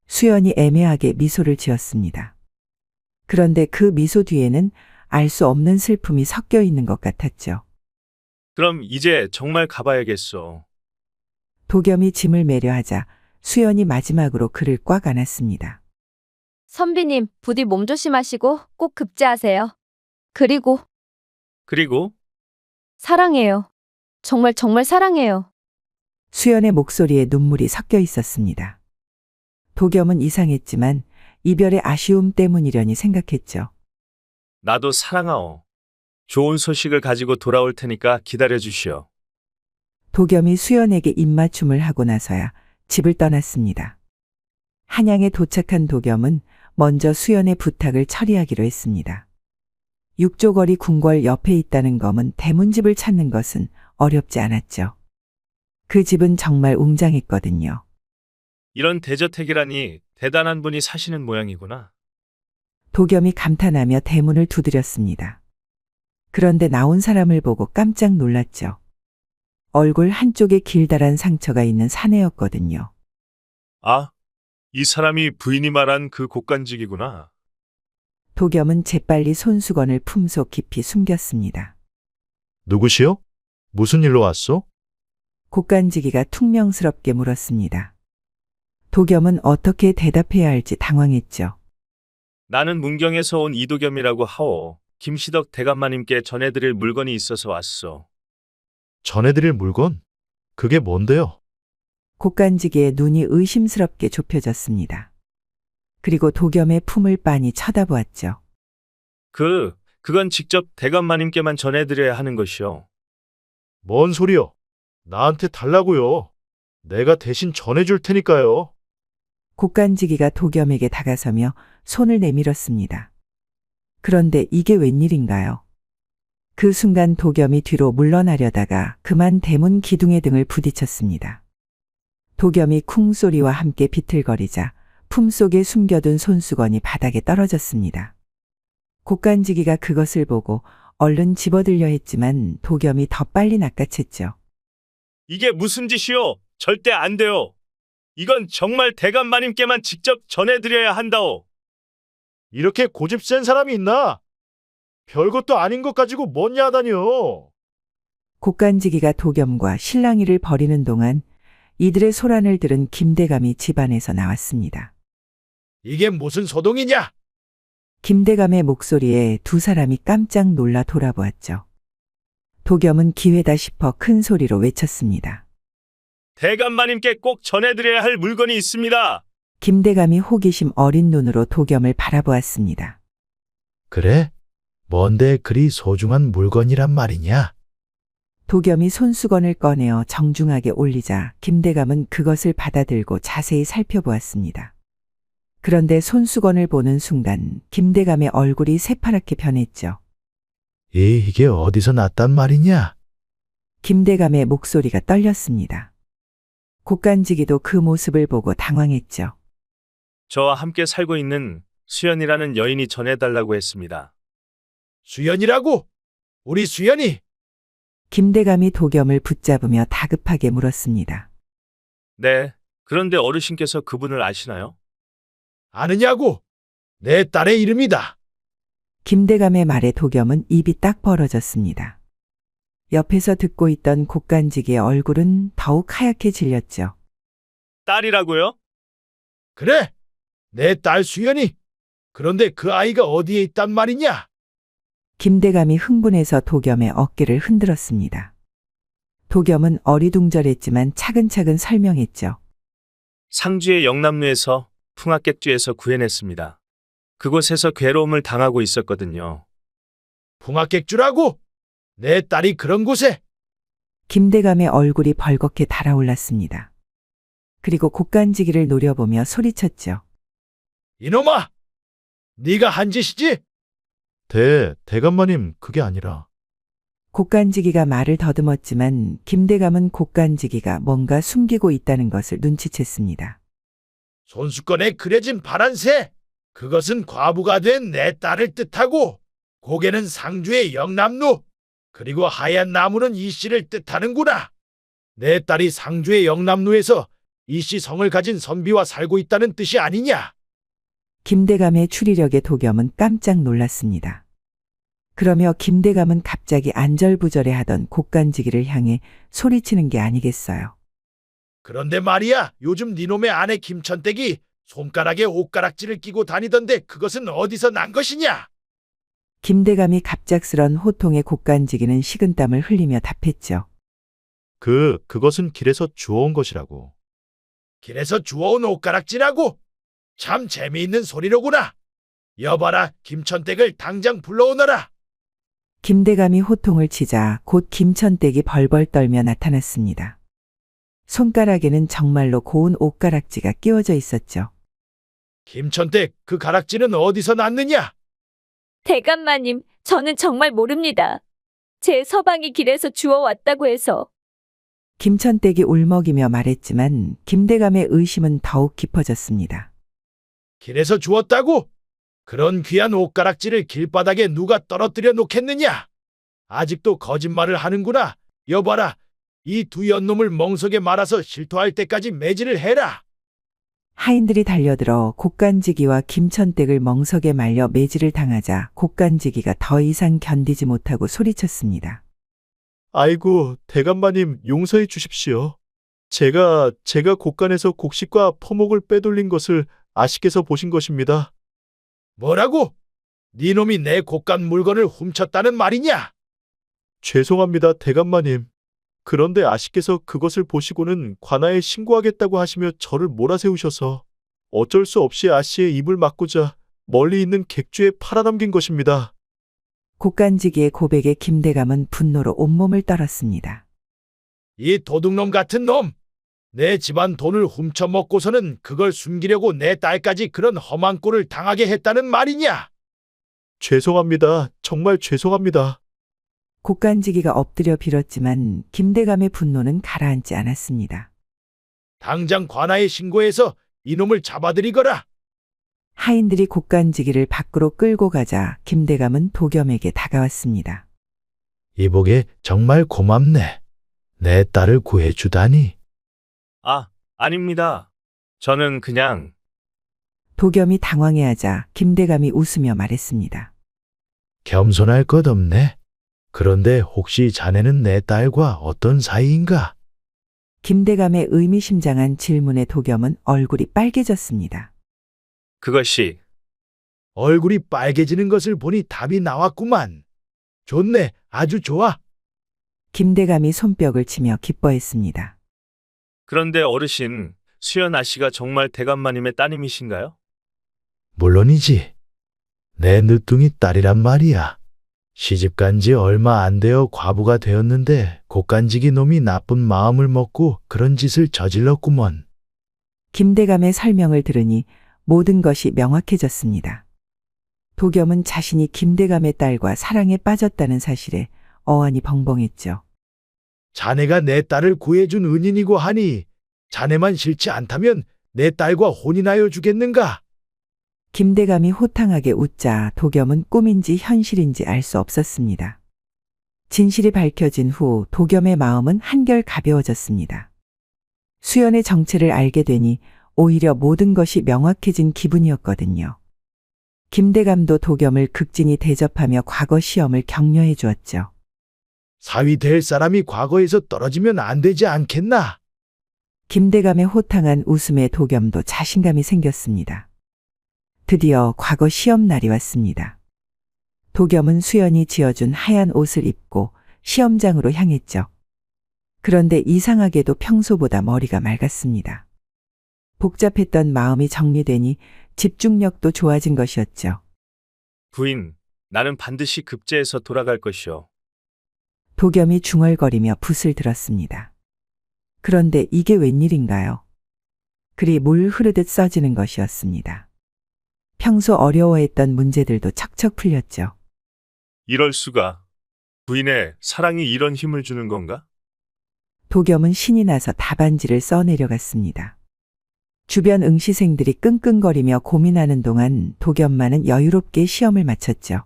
수연이 애매하게 미소를 지었습니다. 그런데 그 미소 뒤에는 알 수 없는 슬픔이 섞여 있는 것 같았죠. 그럼 이제 정말 가봐야겠소. 도겸이 짐을 매려 하자 수연이 마지막으로 그를 꽉 안았습니다. 선비님, 부디 몸 조심하시고 꼭 급제하세요. 그리고 사랑해요. 정말 사랑해요. 수연의 목소리에 눈물이 섞여 있었습니다. 도겸은 이상했지만 이별의 아쉬움 때문이려니 생각했죠. 나도 사랑하오. 좋은 소식을 가지고 돌아올 테니까 기다려주시오. 도겸이 수연에게 입맞춤을 하고 나서야 집을 떠났습니다. 한양에 도착한 도겸은 먼저 수연의 부탁을 처리하기로 했습니다. 육조거리 궁궐 옆에 있다는 검은 대문집을 찾는 것은 어렵지 않았죠. 그 집은 정말 웅장했거든요. 이런 대저택이라니 대단한 분이 사시는 모양이구나. 도겸이 감탄하며 대문을 두드렸습니다. 그런데 나온 사람을 보고 깜짝 놀랐죠. 얼굴 한쪽에 길다란 상처가 있는 사내였거든요. 아, 이 사람이 부인이 말한 그 곡간직이구나. 도겸은 재빨리 손수건을 품속 깊이 숨겼습니다. 누구시오? 무슨 일로 왔소? 곡간지기가 퉁명스럽게 물었습니다. 도겸은 어떻게 대답해야 할지 당황했죠. 나는 문경에서 온 이도겸이라고 하오. 김시덕 대감마님께 전해드릴 물건이 있어서 왔소. 전해드릴 물건? 그게 뭔데요? 곡간지기의 눈이 의심스럽게 좁혀졌습니다. 그리고 도겸의 품을 빤히 쳐다보았죠. 그건 직접 대감마님께만 전해드려야 하는 것이오. 뭔 소리요? 나한테 달라고요. 내가 대신 전해줄 테니까요. 곡간지기가 도겸에게 다가서며 손을 내밀었습니다. 그런데 이게 웬일인가요? 그 순간 도겸이 뒤로 물러나려다가 그만 대문 기둥의 등을 부딪혔습니다. 도겸이 쿵 소리와 함께 비틀거리자 품속에 숨겨둔 손수건이 바닥에 떨어졌습니다. 곡간지기가 그것을 보고 얼른 집어들려 했지만 도겸이 더 빨리 낚아챘죠. 이게 무슨 짓이오? 절대 안 돼요. 이건 정말 대감마님께만 직접 전해드려야 한다오. 이렇게 고집 센 사람이 있나? 별것도 아닌 것 가지고 뭐냐 하다니요. 곡간지기가 도겸과 실랑이를 벌이는 동안 이들의 소란을 들은 김대감이 집안에서 나왔습니다. 이게 무슨 소동이냐? 김대감의 목소리에 두 사람이 깜짝 놀라 돌아보았죠. 도겸은 기회다 싶어 큰 소리로 외쳤습니다. 대감마님께 꼭 전해드려야 할 물건이 있습니다. 김대감이 호기심 어린 눈으로 도겸을 바라보았습니다. 그래? 뭔데 그리 소중한 물건이란 말이냐? 도겸이 손수건을 꺼내어 정중하게 올리자 김대감은 그것을 받아들고 자세히 살펴보았습니다. 그런데 손수건을 보는 순간 김대감의 얼굴이 새파랗게 변했죠. 이게 어디서 났단 말이냐? 김대감의 목소리가 떨렸습니다. 곡간지기도 그 모습을 보고 당황했죠. 저와 함께 살고 있는 수연이라는 여인이 전해달라고 했습니다. 수연이라고? 우리 수연이? 김대감이 도겸을 붙잡으며 다급하게 물었습니다. 네, 그런데 어르신께서 그분을 아시나요? 아느냐고? 내 딸의 이름이다. 김대감의 말에 도겸은 입이 딱 벌어졌습니다. 옆에서 듣고 있던 곡간지기의 얼굴은 더욱 하얗게 질렸죠. 딸이라고요? 그래, 내 딸 수연이. 그런데 그 아이가 어디에 있단 말이냐? 김대감이 흥분해서 도겸의 어깨를 흔들었습니다. 도겸은 어리둥절했지만 차근차근 설명했죠. 상주의 영남루에서 풍악객주에서 구해냈습니다. 그곳에서 괴로움을 당하고 있었거든요. 풍악객주라고? 내 딸이 그런 곳에? 김대감의 얼굴이 벌겋게 달아올랐습니다. 그리고 곡간지기를 노려보며 소리쳤죠. 이놈아! 네가 한 짓이지? 대감마님, 그게 아니라. 곡간지기가 말을 더듬었지만 김대감은 곡간지기가 뭔가 숨기고 있다는 것을 눈치챘습니다. 손수건에 그려진 파란새, 그것은 과부가 된 내 딸을 뜻하고, 고개는 상주의 영남루, 그리고 하얀 나무는 이씨를 뜻하는구나. 내 딸이 상주의 영남루에서 이씨 성을 가진 선비와 살고 있다는 뜻이 아니냐? 김대감의 추리력에 도겸은 깜짝 놀랐습니다. 그러며 김대감은 갑자기 안절부절해하던 곡간지기를 향해 소리치는 게 아니겠어요. 그런데 말이야, 요즘 니놈의 아내 김천댁이 손가락에 옷가락지를 끼고 다니던데 그것은 어디서 난 것이냐? 김대감이 갑작스런 호통에 곡간지기는 식은땀을 흘리며 답했죠. 그것은 길에서 주워온 것이라고. 길에서 주워온 옷가락지라고? 참 재미있는 소리로구나. 여봐라, 김천댁을 당장 불러오너라. 김대감이 호통을 치자 곧 김천댁이 벌벌 떨며 나타났습니다. 손가락에는 정말로 고운 옷가락지가 끼워져 있었죠. 김천댁, 그 가락지는 어디서 났느냐? 대감마님, 저는 정말 모릅니다. 제 서방이 길에서 주워왔다고 해서. 김천댁이 울먹이며 말했지만 김대감의 의심은 더욱 깊어졌습니다. 길에서 주웠다고? 그런 귀한 옷가락지를 길바닥에 누가 떨어뜨려 놓겠느냐? 아직도 거짓말을 하는구나. 여봐라, 이 두 연놈을 멍석에 말아서 실토할 때까지 매질을 해라. 하인들이 달려들어 곡간지기와 김천댁을 멍석에 말려 매질을 당하자 곡간지기가 더 이상 견디지 못하고 소리쳤습니다. 아이고, 대감마님 용서해 주십시오. 제가 곡간에서 곡식과 포목을 빼돌린 것을 아씨께서 보신 것입니다. 뭐라고? 니놈이 내 곡간 물건을 훔쳤다는 말이냐? 죄송합니다, 대감마님. 그런데 아씨께서 그것을 보시고는 관아에 신고하겠다고 하시며 저를 몰아세우셔서 어쩔 수 없이 아씨의 입을 막고자 멀리 있는 객주에 팔아넘긴 것입니다. 곡간지기의 고백에 김대감은 분노로 온몸을 떨었습니다. 이 도둑놈 같은 놈! 내 집안 돈을 훔쳐먹고서는 그걸 숨기려고 내 딸까지 그런 험한 꼴을 당하게 했다는 말이냐? 죄송합니다. 정말 죄송합니다. 곡간지기가 엎드려 빌었지만 김대감의 분노는 가라앉지 않았습니다. 당장 관아에 신고해서 이놈을 잡아들이거라. 하인들이 곡간지기를 밖으로 끌고 가자 김대감은 도겸에게 다가왔습니다. 이복에 정말 고맙네. 내 딸을 구해주다니. 아닙니다. 저는 그냥... 도겸이 당황해하자 김대감이 웃으며 말했습니다. 겸손할 것 없네. 그런데 혹시 자네는 내 딸과 어떤 사이인가? 김대감의 의미심장한 질문에 도겸은 얼굴이 빨개졌습니다. 그것이... 얼굴이 빨개지는 것을 보니 답이 나왔구만. 좋네, 아주 좋아. 김대감이 손뼉을 치며 기뻐했습니다. 그런데 어르신, 수연 아씨가 정말 대감마님의 따님이신가요? 물론이지. 내 늦둥이 딸이란 말이야. 시집간 지 얼마 안 되어 과부가 되었는데 곡간지기 놈이 나쁜 마음을 먹고 그런 짓을 저질렀구먼. 김대감의 설명을 들으니 모든 것이 명확해졌습니다. 도겸은 자신이 김대감의 딸과 사랑에 빠졌다는 사실에 어안이 벙벙했죠. 자네가 내 딸을 구해준 은인이고 하니 자네만 싫지 않다면 내 딸과 혼인하여 주겠는가? 김대감이 호탕하게 웃자 도겸은 꿈인지 현실인지 알 수 없었습니다. 진실이 밝혀진 후 도겸의 마음은 한결 가벼워졌습니다. 수연의 정체를 알게 되니 오히려 모든 것이 명확해진 기분이었거든요. 김대감도 도겸을 극진히 대접하며 과거 시험을 격려해 주었죠. 사위 될 사람이 과거에서 떨어지면 안 되지 않겠나? 김대감의 호탕한 웃음에 도겸도 자신감이 생겼습니다. 드디어 과거 시험 날이 왔습니다. 도겸은 수연이 지어준 하얀 옷을 입고 시험장으로 향했죠. 그런데 이상하게도 평소보다 머리가 맑았습니다. 복잡했던 마음이 정리되니 집중력도 좋아진 것이었죠. 부인, 나는 반드시 급제해서 돌아갈 것이오. 도겸이 중얼거리며 붓을 들었습니다. 그런데 이게 웬일인가요? 글이 물 흐르듯 써지는 것이었습니다. 평소 어려워했던 문제들도 척척 풀렸죠. 이럴 수가. 부인의 사랑이 이런 힘을 주는 건가? 도겸은 신이 나서 답안지를 써내려갔습니다. 주변 응시생들이 끙끙거리며 고민하는 동안 도겸만은 여유롭게 시험을 마쳤죠.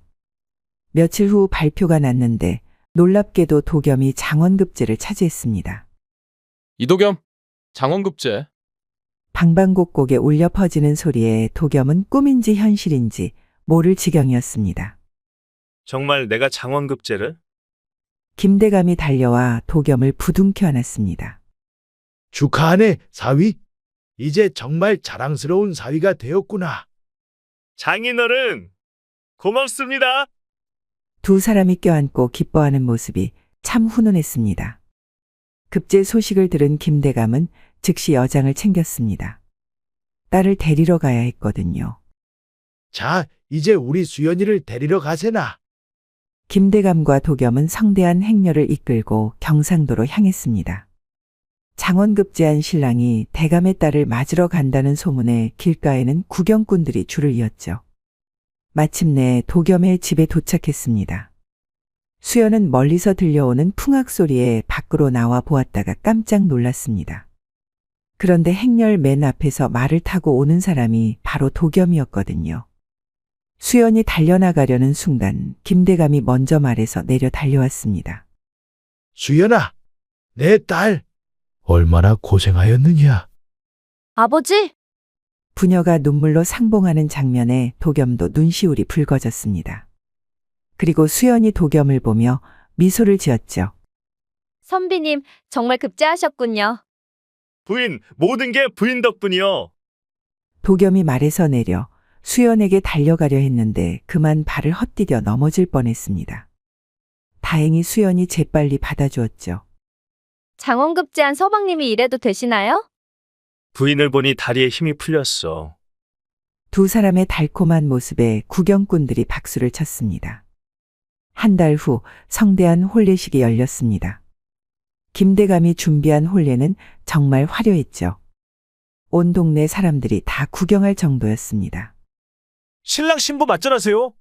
며칠 후 발표가 났는데 놀랍게도 도겸이 장원급제를 차지했습니다. 이도겸, 장원급제. 방방곡곡에 울려 퍼지는 소리에 도겸은 꿈인지 현실인지 모를 지경이었습니다. 정말 내가 장원급제를? 김대감이 달려와 도겸을 부둥켜 안았습니다. 축하하네, 사위. 이제 정말 자랑스러운 사위가 되었구나. 장인어른, 고맙습니다. 두 사람이 껴안고 기뻐하는 모습이 참 훈훈했습니다. 급제 소식을 들은 김대감은 즉시 여장을 챙겼습니다. 딸을 데리러 가야 했거든요. 자, 이제 우리 수연이를 데리러 가세나. 김대감과 도겸은 성대한 행렬을 이끌고 경상도로 향했습니다. 장원급제한 신랑이 대감의 딸을 맞으러 간다는 소문에 길가에는 구경꾼들이 줄을 이었죠. 마침내 도겸의 집에 도착했습니다. 수연은 멀리서 들려오는 풍악 소리에 밖으로 나와 보았다가 깜짝 놀랐습니다. 그런데 행렬 맨 앞에서 말을 타고 오는 사람이 바로 도겸이었거든요. 수연이 달려나가려는 순간 김대감이 먼저 말해서 내려 달려왔습니다. 수연아, 내 딸. 얼마나 고생하였느냐. 아버지! 부녀가 눈물로 상봉하는 장면에 도겸도 눈시울이 붉어졌습니다. 그리고 수연이 도겸을 보며 미소를 지었죠. 선비님, 정말 급제하셨군요. 부인, 모든 게 부인 덕분이요. 도겸이 말에서 내려 수연에게 달려가려 했는데 그만 발을 헛디뎌 넘어질 뻔했습니다. 다행히 수연이 재빨리 받아주었죠. 장원급제한 서방님이 이래도 되시나요? 부인을 보니 다리에 힘이 풀렸어. 두 사람의 달콤한 모습에 구경꾼들이 박수를 쳤습니다. 한 달 후 성대한 혼례식이 열렸습니다. 김대감이 준비한 혼례는 정말 화려했죠. 온 동네 사람들이 다 구경할 정도였습니다. 신랑 신부 맞절하세요.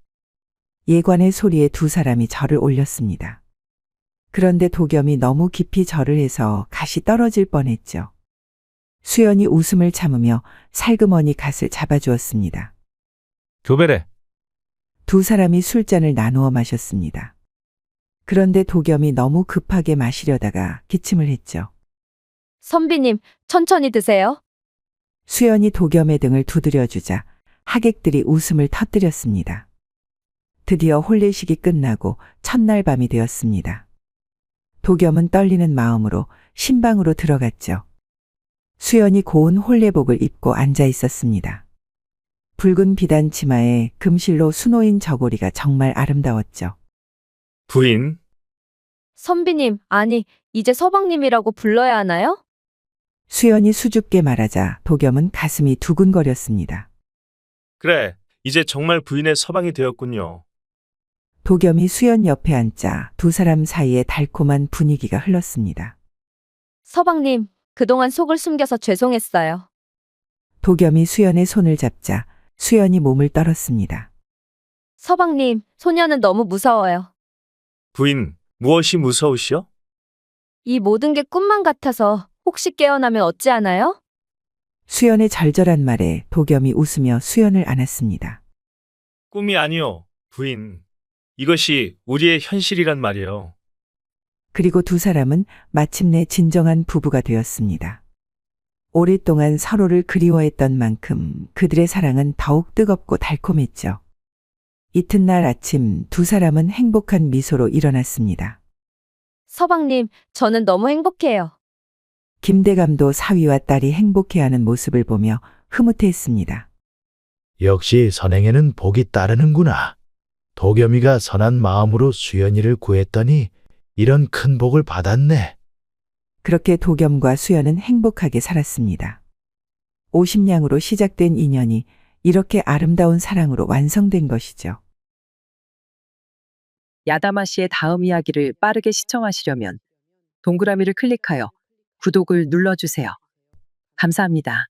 예관의 소리에 두 사람이 절을 올렸습니다. 그런데 도겸이 너무 깊이 절을 해서 갓이 떨어질 뻔했죠. 수연이 웃음을 참으며 살그머니 갓을 잡아주었습니다. 교배래. 두 사람이 술잔을 나누어 마셨습니다. 그런데 도겸이 너무 급하게 마시려다가 기침을 했죠. 선비님, 천천히 드세요. 수연이 도겸의 등을 두드려주자 하객들이 웃음을 터뜨렸습니다. 드디어 혼례식이 끝나고 첫날 밤이 되었습니다. 도겸은 떨리는 마음으로 신방으로 들어갔죠. 수연이 고운 혼례복을 입고 앉아 있었습니다. 붉은 비단 치마에 금실로 수놓인 저고리가 정말 아름다웠죠. 부인, 선비님, 아니, 이제 서방님이라고 불러야 하나요? 수연이 수줍게 말하자 도겸은 가슴이 두근거렸습니다. 그래, 이제 정말 부인의 서방이 되었군요. 도겸이 수연 옆에 앉자 두 사람 사이에 달콤한 분위기가 흘렀습니다. 서방님, 그동안 속을 숨겨서 죄송했어요. 도겸이 수연의 손을 잡자 수연이 몸을 떨었습니다. 서방님, 소녀는 너무 무서워요. 부인, 무엇이 무서우시오? 이 모든 게 꿈만 같아서 혹시 깨어나면 어찌하나요? 수연의 절절한 말에 도겸이 웃으며 수연을 안았습니다. 꿈이 아니오, 부인. 이것이 우리의 현실이란 말이에요. 그리고 두 사람은 마침내 진정한 부부가 되었습니다. 오랫동안 서로를 그리워했던 만큼 그들의 사랑은 더욱 뜨겁고 달콤했죠. 이튿날 아침 두 사람은 행복한 미소로 일어났습니다. 서방님, 저는 너무 행복해요. 김대감도 사위와 딸이 행복해하는 모습을 보며 흐뭇해했습니다. 역시 선행에는 복이 따르는구나. 도겸이가 선한 마음으로 수연이를 구했더니 이런 큰 복을 받았네. 그렇게 도겸과 수연은 행복하게 살았습니다. 50냥으로 시작된 인연이 이렇게 아름다운 사랑으로 완성된 것이죠. 야다마 씨의 다음 이야기를 빠르게 시청하시려면 동그라미를 클릭하여 구독을 눌러주세요. 감사합니다.